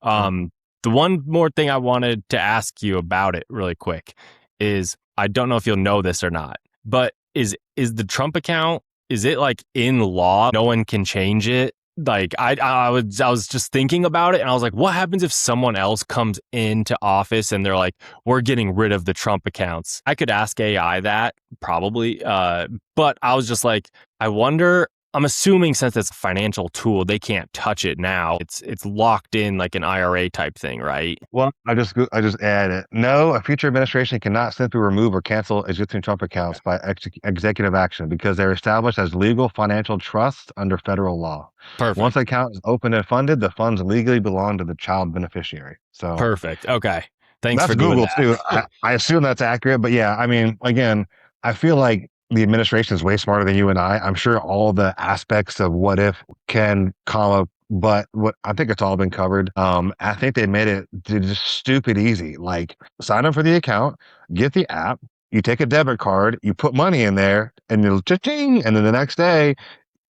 The one more thing I wanted to ask you about it really quick is, I don't know if you'll know this or not, but is the Trump account, is it like in law? No one can change it? Like I was just thinking about it, and I was like, what happens if someone else comes into office and they're like, we're getting rid of the Trump accounts? I could ask AI that probably, but I was just like, I wonder. I'm assuming since it's a financial tool, they can't touch it now. It's locked in like an IRA type thing, right? Well, I just add it. No, a future administration cannot simply remove or cancel existing Trump accounts by executive action because they're established as legal financial trusts under federal law. Perfect. Once the account is open and funded, the funds legally belong to the child beneficiary. So perfect. Okay. Thanks That's for doing Google too. that. I assume that's accurate, but yeah, I mean, again, I feel like the administration is way smarter than you and I. I'm sure all the aspects of what if can, comma, but what I think it's all been covered. I think they made it just stupid easy. Like sign up for the account, get the app, you take a debit card, you put money in there, and it'll cha-ching, and then the next day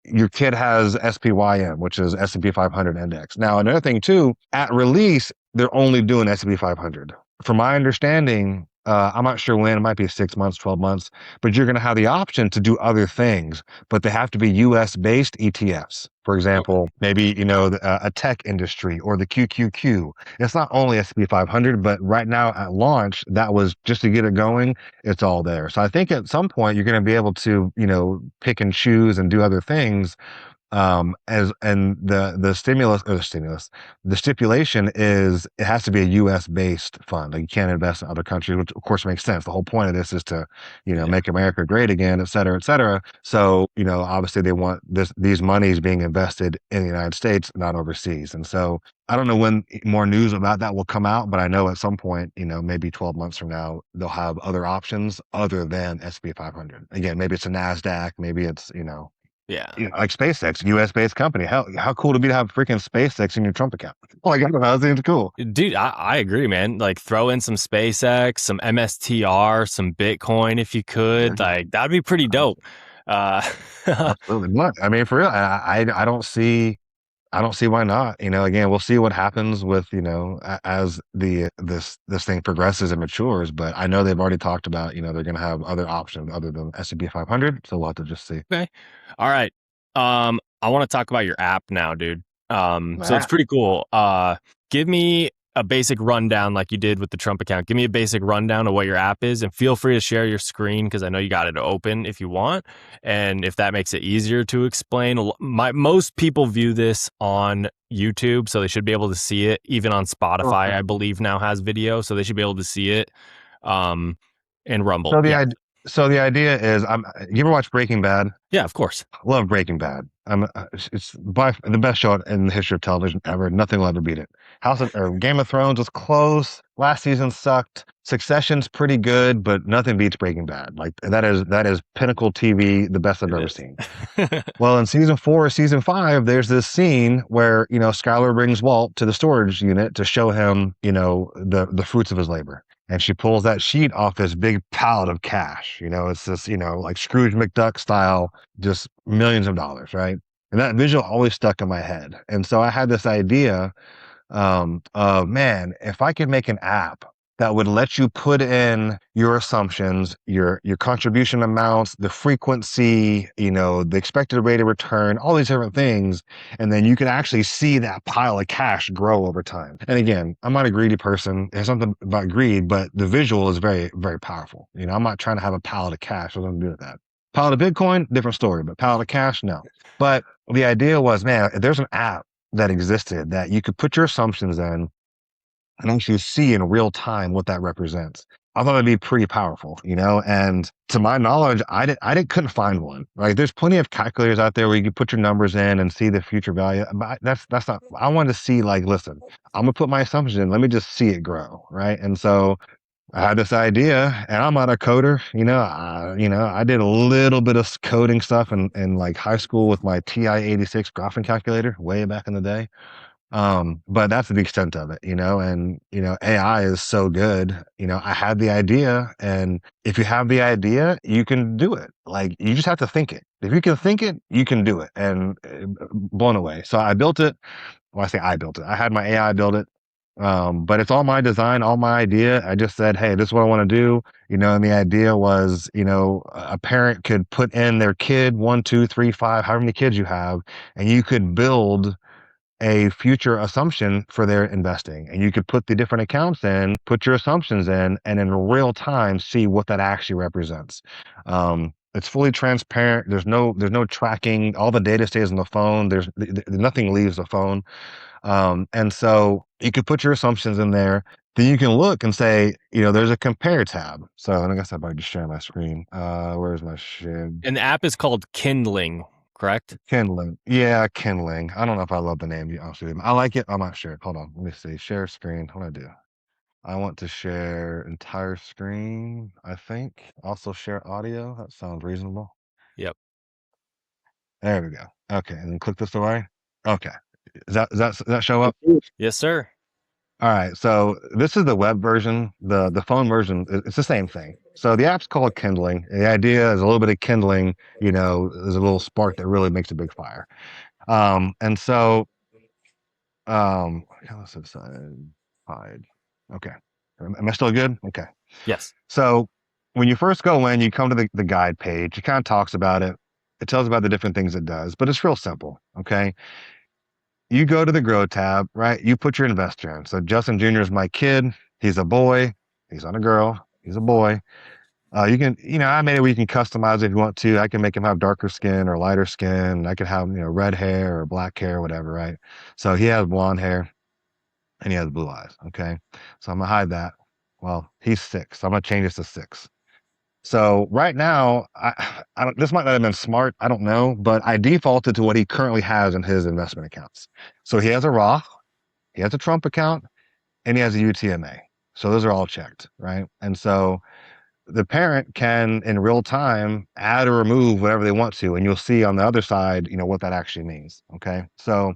your kid has SPYM, which is S&P 500 index. Now, another thing too, at release, they're only doing S&P 500. From my understanding, I'm not sure when, it might be 6 months, 12 months, but you're going to have the option to do other things, but they have to be US based ETFs. For Okay. example, maybe, a tech industry or the QQQ. It's not only S&P 500, but right now at launch, that was just to get it going. It's all there. So I think at some point you're going to be able to, pick and choose and do other things. As and the stipulation is it has to be a US based fund. Like you can't invest in other countries, which of course makes sense. The whole point of this is to, Yeah. make America great again, et cetera, et cetera. So, obviously they want these monies being invested in the United States, not overseas. And so I don't know when more news about that will come out, but I know at some point, maybe 12 months from now, they'll have other options other than SP 500. Again, maybe it's a NASDAQ, maybe it's, Yeah. like SpaceX, US based company. How cool to be to have freaking SpaceX in your Trump account. Like, I don't know, that seems cool. Dude, I agree, man. Like throw in some SpaceX, some MSTR, some Bitcoin if you could. Yeah, Like that'd be pretty dope. Uh absolutely. Look, I mean, for real, I don't see why not. Again, we'll see what happens with, as this thing progresses and matures. But I know they've already talked about, they're going to have other options other than S&P 500. So we'll have to just see. Okay. All right. I want to talk about your app now, dude. So it's Ah, pretty cool. Give me a basic rundown like you did with the Trump account. Give me a basic rundown of what your app is and feel free to share your screen because I know you got it open if you want. And if that makes it easier to explain, most people view this on YouTube, so they should be able to see it. Even on Spotify, okay. I believe now has video, so they should be able to see it. Um, and Rumble. So the Yeah. idea, so the idea is, you ever watch Breaking Bad? Yeah, of course. Love Breaking Bad. It's by the best show in the history of television ever. Nothing will ever beat it. Game of Thrones was close. Last season sucked. Succession's pretty good, but nothing beats Breaking Bad. Like that is pinnacle TV, the best I've It ever is. seen. Well, in season 4, season 5, there's this scene where, Skylar brings Walt to the storage unit to show him, the fruits of his labor. And she pulls that sheet off this big pallet of cash. It's this, like Scrooge McDuck style, just millions of dollars, right? And that visual always stuck in my head. And so I had this idea, of man, if I could make an app that would let you put in your assumptions, your contribution amounts, the frequency, the expected rate of return, all these different things, and then you can actually see that pile of cash grow over time. And again, I'm not a greedy person. There's something about greed, but the visual is very, very powerful. I'm not trying to have a pallet of cash. What am I do with that? Pallet of Bitcoin, different story, but pallet of cash, no. But the idea was, man, if there's an app that existed that you could put your assumptions in and actually see in real time what that represents. I thought it'd be pretty powerful, and to my knowledge, couldn't find one, right? There's plenty of calculators out there where you can put your numbers in and see the future value. But that's not, I wanted to see like, listen, I'm gonna put my assumptions in. Let me just see it grow. Right. And so I had this idea and I'm not a coder, I did a little bit of coding stuff in like high school with my TI-86 graphing calculator way back in the day. But that's the extent of it, and AI is so good. I had the idea, and if you have the idea, you can do it. Like you just have to think it. If you can think it, you can do it. And blown away. So I built it. Well, I say I built it. I had my AI build it. But it's all my design, all my idea. I just said, hey, this is what I want to do. And the idea was, a parent could put in their kid, 1, 2, 3, 5, however many kids you have, and you could build a future assumption for their investing. And you could put the different accounts in, put your assumptions in, and in real time see what that actually represents. It's fully transparent. There's no tracking. All the data stays on the phone. Nothing leaves the phone. And so you could put your assumptions in there. Then you can look and say, there's a compare tab. So I guess I might just share my screen. Where's my share? And the app is called Kindling, correct? Kindling. Yeah, Kindling. I don't know if I love the name. I like it. I'm not sure. Hold on. Let me see. Share screen. What do I do? I want to share entire screen, I think. Also share audio. That sounds reasonable. Yep. There we go. Okay, and then click this away. Okay. Does that show up? Yes, sir. All right. So this is the web version. The phone version, it's the same thing. So the app's called Kindling. The idea is a little bit of kindling, there's a little spark that really makes a big fire. And so let's decide hide. Okay. Am I still good? Okay. Yes. So when you first go in, you come to the guide page. It kind of talks about it. It tells about the different things it does, but it's real simple. Okay. You go to the grow tab, right? You put your investor in. So Justin Jr. is my kid. He's a boy. He's not a girl. He's a boy. You can, I made it where you can customize it if you want to. I can make him have darker skin or lighter skin. I could have, red hair or black hair, whatever, right? So he has blonde hair and he has blue eyes. Okay. So I'm gonna hide that. Well, he's 6. So I'm gonna change this to 6. So right now, I don't, this might not have been smart. I don't know, but I defaulted to what he currently has in his investment accounts. So he has a Roth, he has a Trump account, and he has a UTMA. So those are all checked, right? And so the parent can, in real time, add or remove whatever they want to, and you'll see on the other side, what that actually means. Okay, so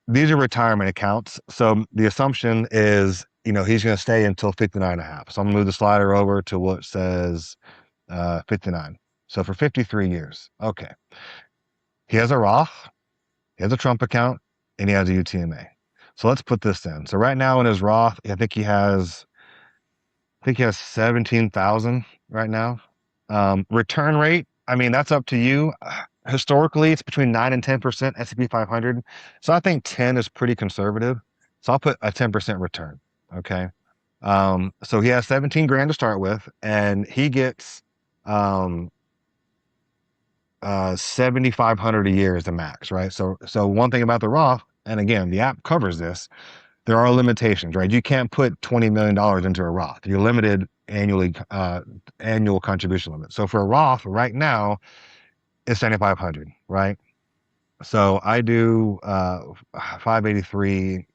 these are retirement accounts. So the assumption is, he's going to stay until 59 and a half. So I'm going to move the slider over to what says 59. So for 53 years. Okay. He has a Roth, he has a Trump account, and he has a UTMA. So let's put this in. So right now in his Roth, I think he has 17,000 right now. Return rate, I mean, that's up to you. Historically, it's between 9 and 10% S&P 500. So I think 10 is pretty conservative. So I'll put a 10% return. Okay. So he has 17 grand to start with, and he gets 7,500 a year is the max, right? So one thing about the Roth, and again, the app covers this, there are limitations, right? You can't put $20 million into a Roth. You're limited annual contribution limit. So for a Roth right now, it's 7,500, right? So I do 583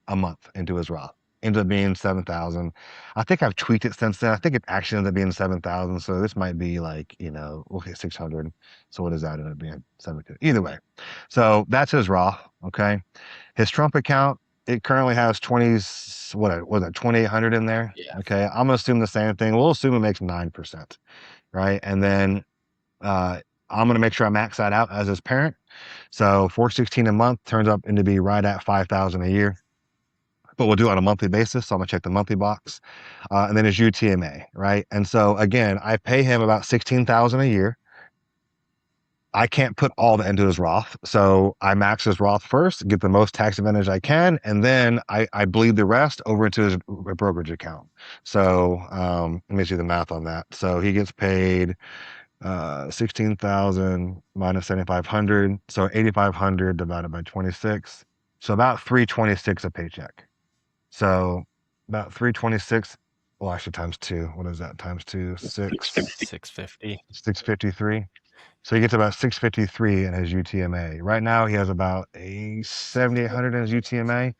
a month into his Roth. Ends up being 7,000. I think I've tweaked it since then. I think it actually ends up being 7,000. So this might be like, we'll hit 600. So what does that end up being? 7,000. Either way. So that's his Roth. Okay. His Trump account, it currently has 2,800 in there. Yeah. Okay. I'm gonna assume the same thing. We'll assume it makes 9%. Right. And then I'm gonna make sure I max that out as his parent. So 416 a month turns up into be right at 5,000 a year. But we'll do it on a monthly basis. So I'm gonna check the monthly box. And then his UTMA, right? And so again, I pay him about 16,000 a year. I can't put all that into his Roth. So I max his Roth first, get the most tax advantage I can, and then I bleed the rest over into his brokerage account. So let me see the math on that. So he gets paid 16,000 minus 7,500. So 8,500 divided by 26. So about 326 a paycheck. So about 326. Well, actually times 2. What is that? Times 2, 650. 653. So he gets about 653 in his UTMA. Right now, he has about a 7,800 in his UTMA.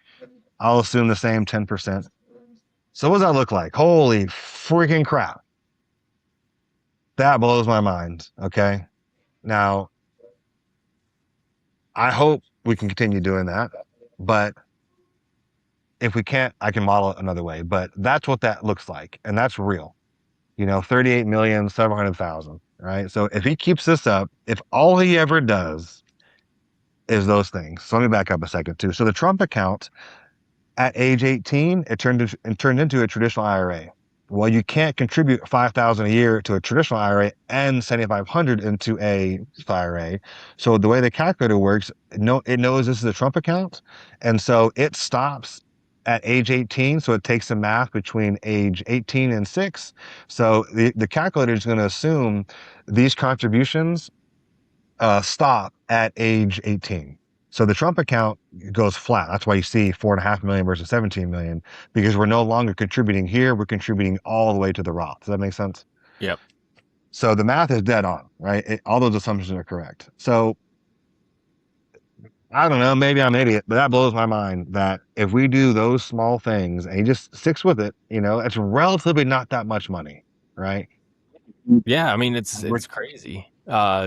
I'll assume the same 10%. So what does that look like? Holy freaking crap. That blows my mind. Okay. Now, I hope we can continue doing that. But if we can't, I can model it another way. But that's what that looks like. And that's real. 38,700,000. Right. So if he keeps this up, if all he ever does is those things. So let me back up a second too. So the Trump account at age 18, it turned into a traditional IRA. Well, you can't contribute 5,000 a year to a traditional IRA and 7,500 into a IRA. So the way the calculator works, it knows this is a Trump account, and so it stops at age 18. So it takes the math between age 18 and 6. So the calculator is going to assume these contributions stop at age 18. So the Trump account goes flat. That's why you see 4.5 million versus 17 million, because we're no longer contributing here. We're contributing all the way to the Roth. Does that make sense? Yep. So the math is dead on, right? All those assumptions are correct. So I don't know, maybe I'm an idiot, but that blows my mind that if we do those small things and he just sticks with it, it's relatively not that much money, right? Yeah, I mean We're- it's crazy.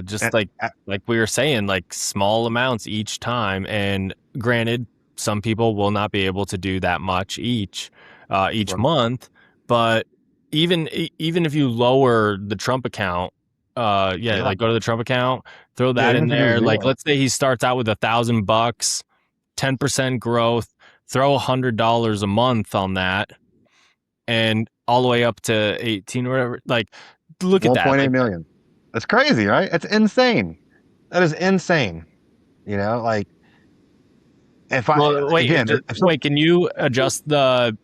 Just at- at- like we were saying, like small amounts each time. And granted, some people will not be able to do that much each Well, month. But even if you lower the Trump account, yeah, yeah, like go to the Trump account, throw yeah, that even in if you do there. Like zero, let's say he starts out with $1,000, 10% growth, throw $100 a month on that, and all the way up to 18 or whatever. Like, look at that. 1.8 Like, million. That's crazy, right? It's insane. That is insane. Like if I well, wait, again, if some, wait. Can you adjust the?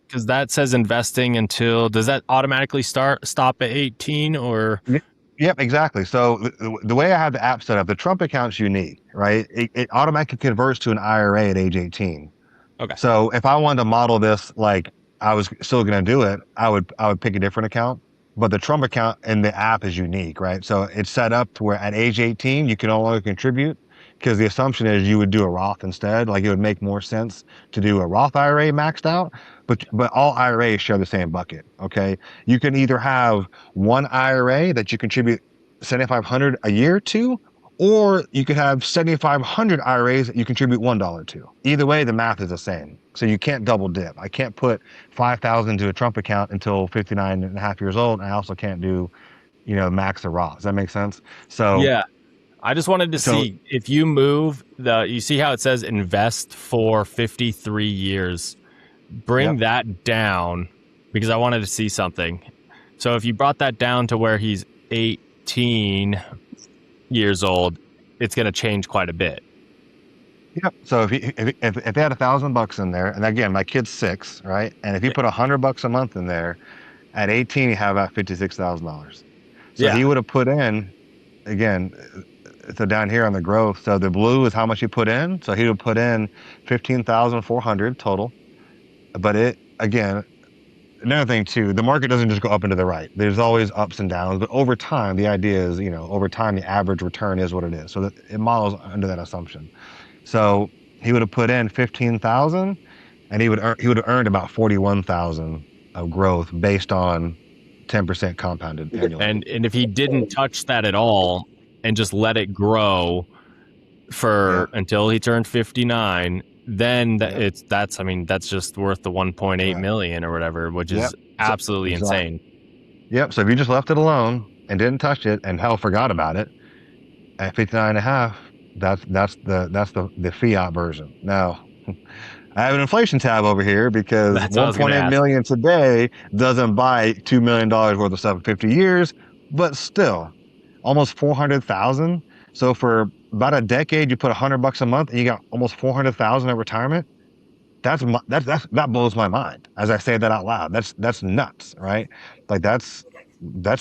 Because that says investing until. Does that automatically stop at 18 or? y- yep, exactly. So the way I have the app set up, the Trump account's unique, right? It automatically converts to an IRA at age 18. Okay. So if I wanted to model this like I was still going to do it, I would pick a different account. But the Trump account in the app is unique, right? So it's set up to where at age 18 you can no longer contribute because the assumption is you would do a Roth instead. Like it would make more sense to do a Roth IRA maxed out, but all IRAs share the same bucket. Okay, you can either have one IRA that you contribute 7,500 a year to, or you could have 7,500 IRAs that you contribute $1 to. Either way, the math is the same. So you can't double dip. I can't put 5,000 to a Trump account until 59 and a half years old. And I also can't do, max or Roth. Does that make sense? So, Yeah. I just wanted to so see if you move you see how it says invest for 53 years. Bring yep, that down because I wanted to see something. So if you brought that down to where he's 18 years old, it's going to change quite a bit. yep. So if they had $1,000 in there, and again, my kid's 6, right? And if you put $100 a month in there, at 18, you have about $56,000. So Yeah. he would have put in, again, so down here on the growth, so the blue is how much he put in. So he would put in 15,400 total. But it again, another thing too, the market doesn't just go up and to the right. There's always ups and downs, but over time, the idea is, over time, the average return is what it is. So that it models under that assumption. So he would have put in 15,000, and he would have earned about 41,000 of growth based on 10% compounded annually. And if he didn't touch that at all and just let it grow Yeah, for until he turned 59, then yeah, that's I mean that's just worth the 1.8 correct. million or whatever, which Yep. is So, absolutely exactly. insane. Yep. So if you just left it alone and didn't touch it and hell forgot about it, at 59 and a half, that's the fiat version. Now, I have an inflation tab over here because That's what I was going to 1.8 ask. million today doesn't buy $2 million worth of stuff in 50 years, but still almost 400,000. So for about a decade, you put $100 a month and you got almost 400,000 at retirement. That blows my mind as I say that out loud. That's nuts, right? Like that's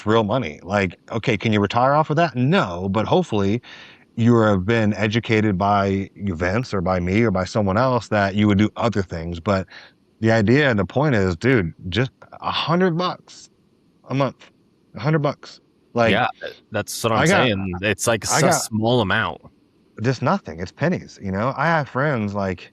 real money. Like, okay, can you retire off of that? No, but hopefully you have been educated by events or by me or by someone else that you would do other things. But the idea and the point is, dude, just $100 a month, $100. Like Yeah, that's what I'm I got, saying. It's like I a got small amount. just nothing. It's pennies. I have friends like,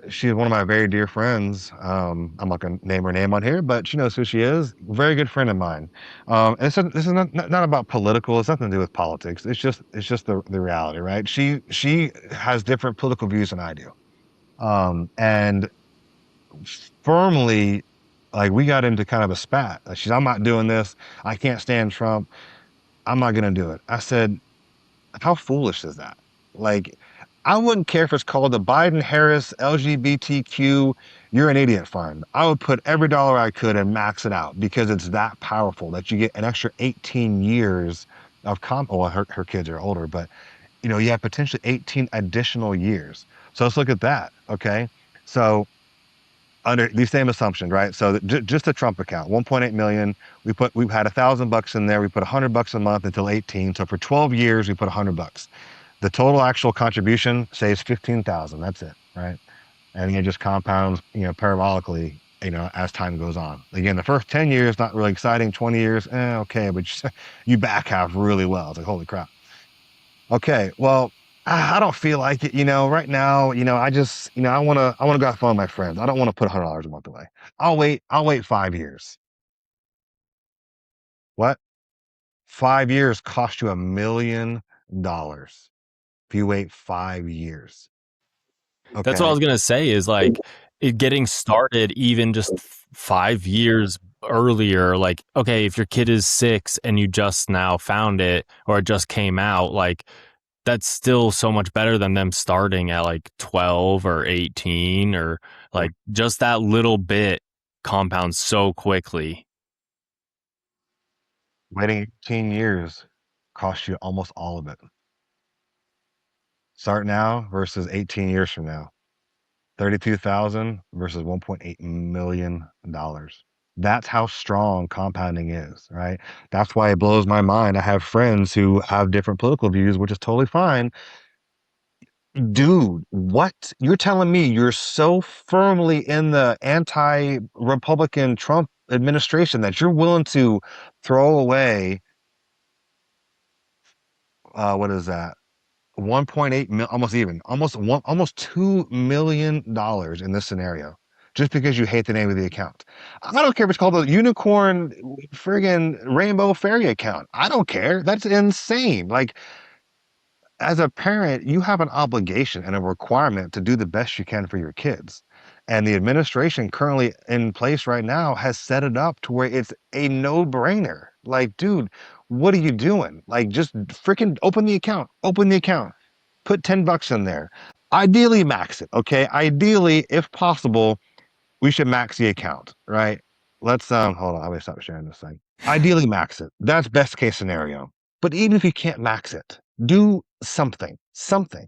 she's one of my very dear friends. I'm not gonna name her name on here, but she knows who she is. Very good friend of mine. And this is not about political. It's nothing to do with politics. It's just the reality, right? She has different political views than I do. And firmly, like we got into kind of a spat. Like I'm not doing this. I can't stand Trump. I'm not gonna do it. I said, how foolish is that? Like, I wouldn't care if it's called the Biden Harris LGBTQ You're an Idiot Fund. I would put every dollar I could and max it out because it's that powerful that you get an extra 18 years of well, her kids are older, but you have potentially 18 additional years. So let's look at that. Okay. So under these same assumptions, right? So just the Trump account, 1.8 million. We've had $1,000 in there. We put $100 a month until 18. So for 12 years, we put $100. The total actual contribution says 15,000. That's it, right? And it just compounds, parabolically, as time goes on. Again, the first 10 years not really exciting. 20 years, okay, but you back half really well. It's like holy crap. Okay, well, I don't feel like it, right now, I just, I want to go have fun with my friends. I don't want to put $100 a month away. I'll wait 5 years. What? 5 years cost you $1 million if you wait 5 years. That's what I Okay. was gonna say is like it getting started even just 5 years earlier. Like, okay, if your kid is 6 and you just now found it or it just came out, like that's still so much better than them starting at like 12 or 18 or like just that little bit compounds so quickly. Waiting 18 years costs you almost all of it. Start now versus 18 years from now. 32,000 versus $1.8 million. That's how strong compounding is, right? That's why it blows my mind. I have friends who have different political views, which is totally fine. Dude, what? You're telling me you're so firmly in the anti-Republican Trump administration that you're willing to throw away, what is that? 1.8 mil, almost even, almost $2 million in this scenario, just because you hate the name of the account. I don't care if it's called a unicorn friggin' rainbow fairy account. I don't care. That's insane. Like, as a parent, you have an obligation and a requirement to do the best you can for your kids. And the administration currently in place right now has set it up to where it's a no-brainer. Like, dude, what are you doing? Like, just freaking open the account. Open the account. Put $10 in there. Ideally, max it. Okay. Ideally, if possible, we should max the account, right? Let's hold on. I'm gonna stop sharing this thing. Ideally, max it. That's best case scenario. But even if you can't max it, do something, something.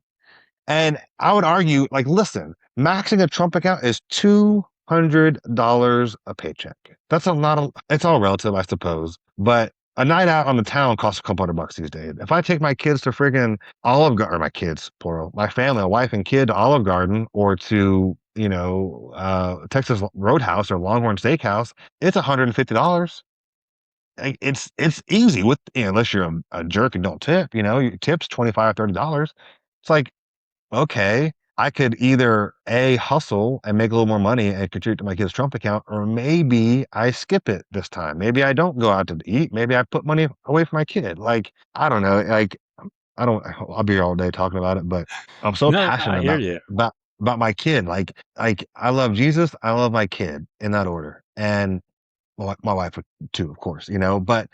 And I would argue, like, listen, maxing a Trump account is $200 a paycheck. That's a lot of, it's all relative, I suppose. But a night out on the town costs a couple $100 these days. If I take my kids to friggin' Olive Garden, or my kids, plural, my family, a wife and kid to Olive Garden or to, Texas Roadhouse or Longhorn Steakhouse, it's $150. Like, it's easy with, unless you're a jerk and don't tip, your tips $25, $30. It's like, okay, I could either A, hustle and make a little more money and contribute to my kid's Trump account, or maybe I skip it this time. Maybe I don't go out to eat. Maybe I put money away for my kid. Like, I don't know. Like, I don't, I'll be here all day talking about it, but I'm so No, I passionate hear you. about my kid. Like I love Jesus. I love my kid in that order. And my wife would too, of course, but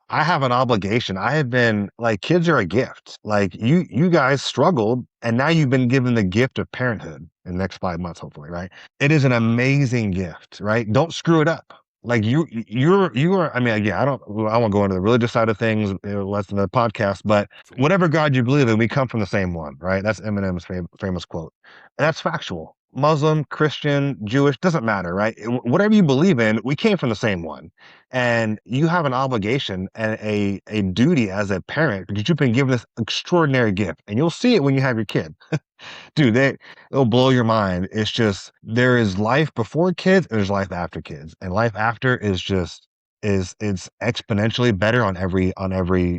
I have an obligation. I have been like, kids are a gift. Like, you guys struggled and now you've been given the gift of parenthood in the next 5 months, hopefully, right? It is an amazing gift, right? Don't screw it up. Like, you are, I mean, again, I won't go into the religious side of things, less than the podcast, but whatever God you believe in, we come from the same one, right? That's Eminem's famous quote. And that's factual. Muslim, Christian, Jewish, doesn't matter, right? Whatever you believe in, we came from the same one. And you have an obligation and a duty as a parent because you've been given this extraordinary gift. And you'll see it when you have your kid. Dude, it'll blow your mind. It's just, there is life before kids and there's life after kids. And life after is just it's exponentially better on every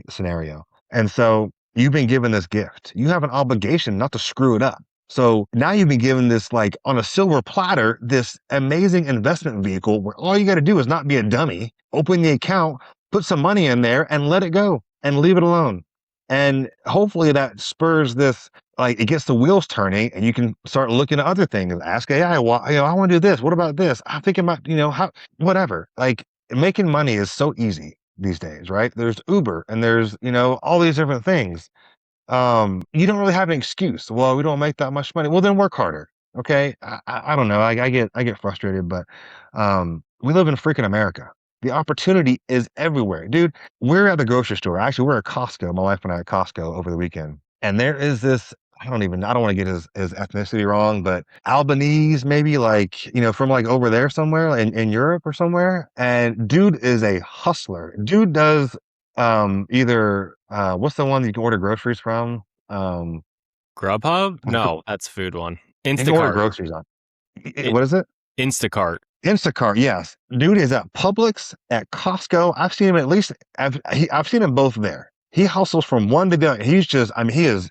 scenario. And so you've been given this gift. You have an obligation not to screw it up. So now you've been given this, like, on a silver platter, this amazing investment vehicle where all you got to do is not be a dummy, open the account, put some money in there and let it go and leave it alone. And hopefully that spurs this, like, it gets the wheels turning and you can start looking at other things. Ask AI, well, I want to do this. What about this? I'm thinking about, how, whatever. Like, making money is so easy these days, right? There's Uber and there's, all these different things. You don't really have an excuse. Well, we don't make that much money. Well, then work harder. Okay. I don't know. I get frustrated, but we live in freaking America. The opportunity is everywhere, dude. We're at the grocery store. Actually, we're at Costco. My wife and I at Costco over the weekend, and there is this. I don't want to get his ethnicity wrong, but Albanese, maybe, like, from like over there somewhere in Europe or somewhere. And dude is a hustler. Dude does either what's the one that you can order groceries from? Grubhub? I for- No, that's food one. you can order Instacart. groceries on. It, What is it? Instacart. Instacart, yes. Dude is at Publix, at Costco. I've seen him at least. I've seen him both there. He hustles from one to the other. He's just, I mean, he is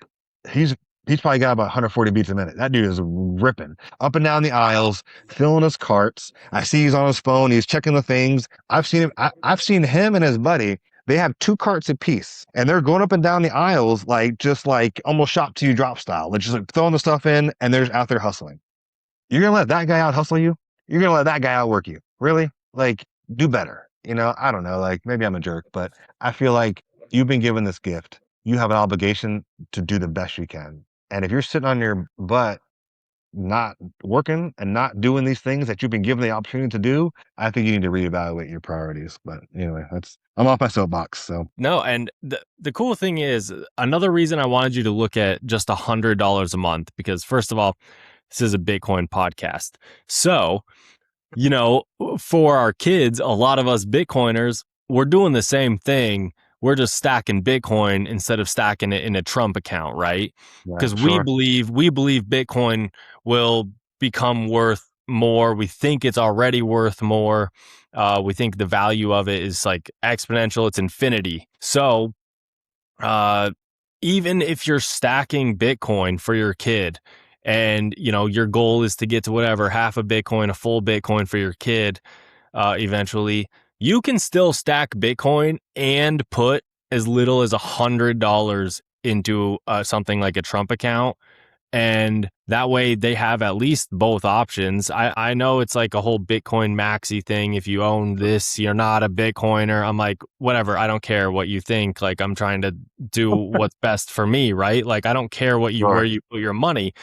he's he's probably got about 140 beats a minute. That dude is ripping up and down the aisles, filling his carts. I see he's on his phone. He's checking the things. I've seen him and his buddy. They have two carts apiece, and they're going up and down the aisles like just like almost shop to you drop style. They're just like throwing the stuff in, and they're just out there hustling. You're gonna let that guy out hustle you? You're gonna let that guy outwork you? Really? Like, do better. I don't know. Like, maybe I'm a jerk, but I feel like you've been given this gift. You have an obligation to do the best you can. And if you're sitting on your butt, not working and not doing these things that you've been given the opportunity to do, I think you need to reevaluate your priorities. But anyway, I'm off my soapbox. So No, and the cool thing is another reason I wanted you to look at just $100 a month, because first of all, this is a Bitcoin podcast. So, for our kids, a lot of us Bitcoiners, we're doing the same thing. We're just stacking Bitcoin instead of stacking it in a Trump account, right? Because we sure. believe Bitcoin will become worth more. We think it's already worth more. We think the value of it is like exponential. It's infinity. So, even if you're stacking Bitcoin for your kid, and your goal is to get to whatever, half a Bitcoin, a full Bitcoin for your kid, eventually, you can still stack Bitcoin and put as little as $100 into something like a Trump account. And that way they have at least both options. I know it's like a whole Bitcoin maxi thing. If you own this, you're not a Bitcoiner. I'm like, whatever. I don't care what you think. Like, I'm trying to do what's best for me, right? Like, I don't care where you put your money.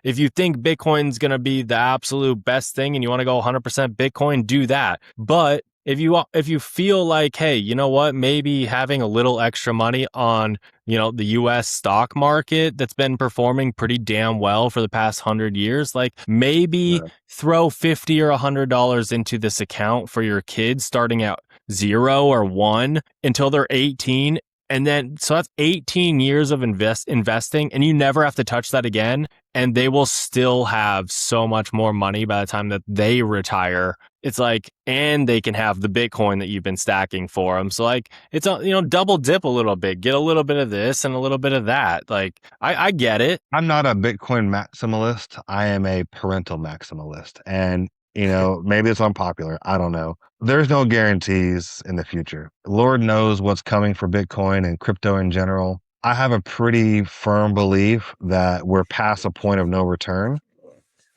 If you think Bitcoin's going to be the absolute best thing and you want to go 100% Bitcoin, do that. But if you feel like, hey, you know what, maybe having a little extra money on, the US stock market that's been performing pretty damn well for the past 100 years, like maybe throw $50 or $100 into this account for your kids starting at 0 or 1 until they're 18. And then, so that's 18 years of investing, and you never have to touch that again. And they will still have so much more money by the time that they retire. It's like, and they can have the Bitcoin that you've been stacking for them. So like, it's double dip a little bit, get a little bit of this and a little bit of that. Like, I get it. I'm not a Bitcoin maximalist. I am a parental maximalist. And, maybe it's unpopular. I don't know. There's no guarantees in the future. Lord knows what's coming for Bitcoin and crypto in general. I have a pretty firm belief that we're past a point of no return.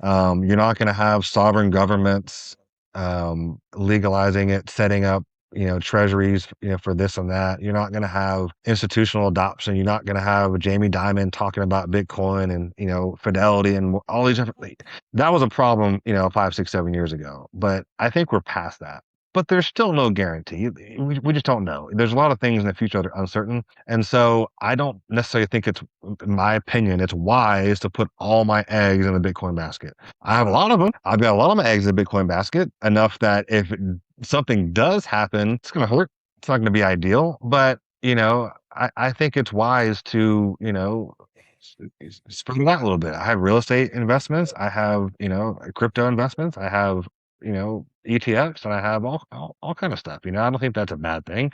You're not going to have sovereign governments legalizing it, setting up, treasuries, for this and that. You're not going to have institutional adoption. You're not going to have Jamie Dimon talking about Bitcoin and, Fidelity and all these different things. That was a problem, 5, 6, 7 years ago. But I think we're past that. But there's still no guarantee. We just don't know. There's a lot of things in the future that are uncertain. And so I don't necessarily think in my opinion, it's wise to put all my eggs in the Bitcoin basket. I have a lot of them. I've got a lot of my eggs in the Bitcoin basket, enough that if something does happen, it's going to hurt. It's not going to be ideal. But, I think it's wise to, spread it out a little bit. I have real estate investments. I have, crypto investments. I have, ETFs, and I have all kind of stuff. I don't think that's a bad thing.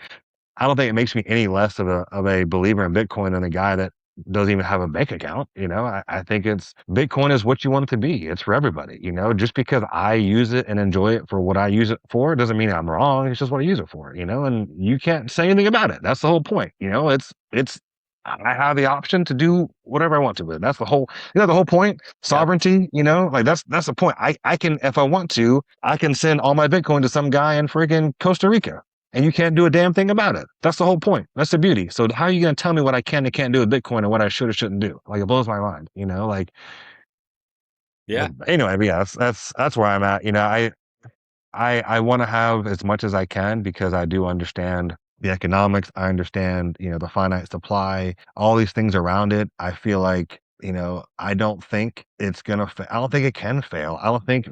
I don't think it makes me any less of a believer in Bitcoin than a guy that doesn't even have a bank account. I think Bitcoin is what you want it to be. It's for everybody. Just because I use it and enjoy it for what I use it for doesn't mean I'm wrong. It's just what I use it for. And you can't say anything about it. That's the whole point. It's I have the option to do whatever I want to with it. That's the whole, the whole point. Sovereignty, like that's the point. I can, if I want to, I can send all my Bitcoin to some guy in friggin' Costa Rica, and you can't do a damn thing about it. That's the whole point. That's the beauty. So how are you going to tell me what I can and can't do with Bitcoin and what I should or shouldn't do? Like, it blows my mind, like, yeah. Anyway, but yeah, that's where I'm at. I want to have as much as I can because I do understand the economics. I understand, the finite supply, all these things around it. I feel like, I don't think it's going to I don't think it can fail. I don't think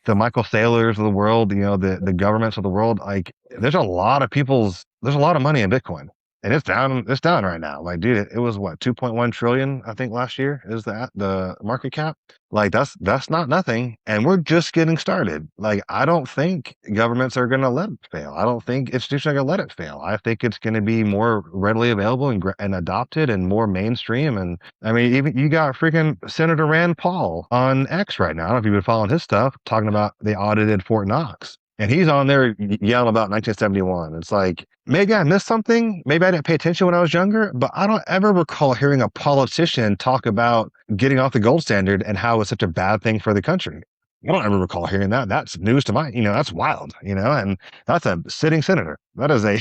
the Michael Saylors of the world, the governments of the world, like there's a lot of money in Bitcoin. and it's down right now. Like, dude, it was what, 2.1 trillion, I think last year is the market cap. Like that's not nothing. And we're just getting started. Like, I don't think governments are gonna let it fail. I don't think institutions are gonna let it fail. I think it's gonna be more readily available and adopted and more mainstream. And I mean, even you got freaking Senator Rand Paul on X right now. I don't know if you've been following his stuff, talking about they audited Fort Knox. And he's on there yelling about 1971. It's like, maybe I missed something. Maybe I didn't pay attention when I was younger, but I don't ever recall hearing a politician talk about getting off the gold standard and how it's such a bad thing for the country. I don't ever recall hearing that. That's news to that's wild, and that's a sitting senator. That is a,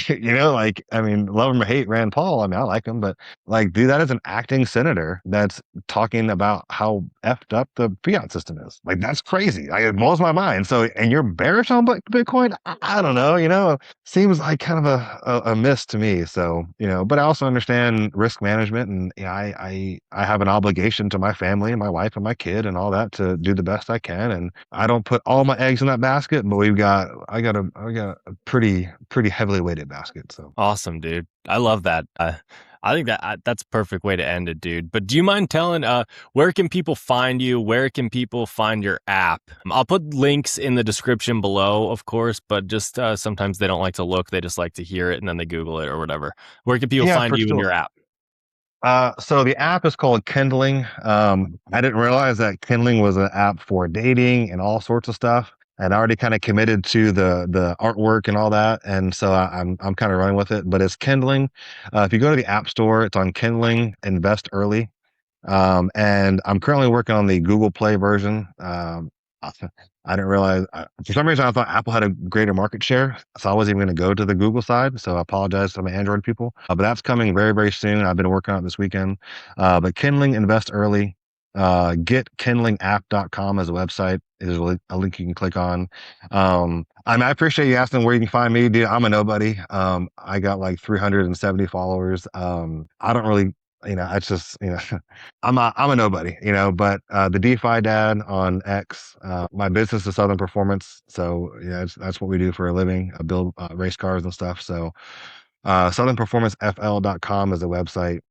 like, I mean, love him or hate Rand Paul. I mean, I like him, but like, dude, that is an acting senator that's talking about how effed up the fiat system is. Like, that's crazy. Like, it blows my mind. So, and you're bearish on Bitcoin? I don't know, seems like kind of a miss to me. So, but I also understand risk management, and I have an obligation to my family and my wife and my kid and all that to do the best I can. And I don't put all my eggs in that basket, but I got a pretty heavily weighted basket. So Awesome, dude. I love that. I think that's a perfect way to end it, dude. But do you mind telling where can people find you? Where can people find your app? I'll put links in the description below, of course, but just sometimes they don't like to look. They just like to hear it and then they Google it or whatever. Where can people find for you in sure. your app? So the app is called Kindling. I didn't realize that Kindling was an app for dating and all sorts of stuff. And I already kind of committed to the artwork and all that, and so I'm kind of running with it. But it's Kindling. If you go to the App Store, it's on Kindling. Invest early. And I'm currently working on the Google Play version. I didn't realize, for some reason, I thought Apple had a greater market share. So I wasn't even going to go to the Google side. So I apologize to my Android people. But that's coming very, very soon. I've been working on it this weekend. But Kindling, invest early. GetKindlingApp.com as a website is a link you can click on. I appreciate you asking where you can find me, dude. I'm a nobody. I got like 370 followers. I don't really, it's just, I'm a nobody, but the DeFi dad on X, my business is Southern Performance. So that's what we do for a living, build race cars and stuff. So southernperformancefl.com is the website.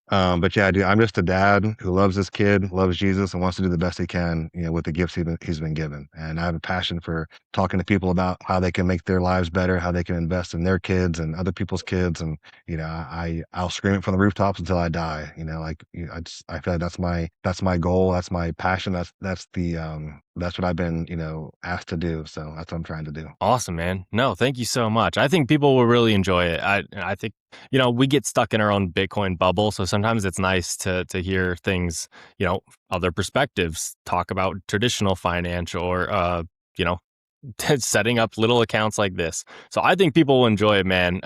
But yeah, dude, I'm just a dad who loves his kid, loves Jesus, and wants to do the best he can, with the gifts he's been given. And I have a passion for talking to people about how they can make their lives better, how they can invest in their kids and other people's kids. And, I'll scream it from the rooftops until I die. I feel like that's my goal. That's my passion. That's what I've been, asked to do. So that's what I'm trying to do. Awesome, man. No, thank you so much. I think people will really enjoy it. I think, we get stuck in our own Bitcoin bubble. So sometimes it's nice to hear things, other perspectives, talk about traditional financial or, setting up little accounts like this. So I think people will enjoy it, man.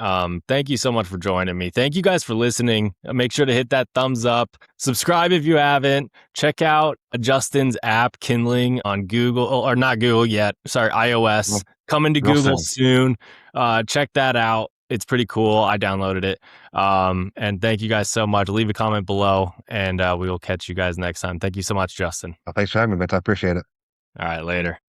Thank you so much for joining me. Thank you guys for listening. Make sure to hit that thumbs up. Subscribe if you haven't. Check out Justin's app, Kindling, on Google, or not Google yet. Sorry, iOS. Coming to Google soon. Check that out. It's pretty cool. I downloaded it. And thank you guys so much. Leave a comment below and we will catch you guys next time. Thank you so much, Justin. Thanks for having me, Vince. I appreciate it. All right, later.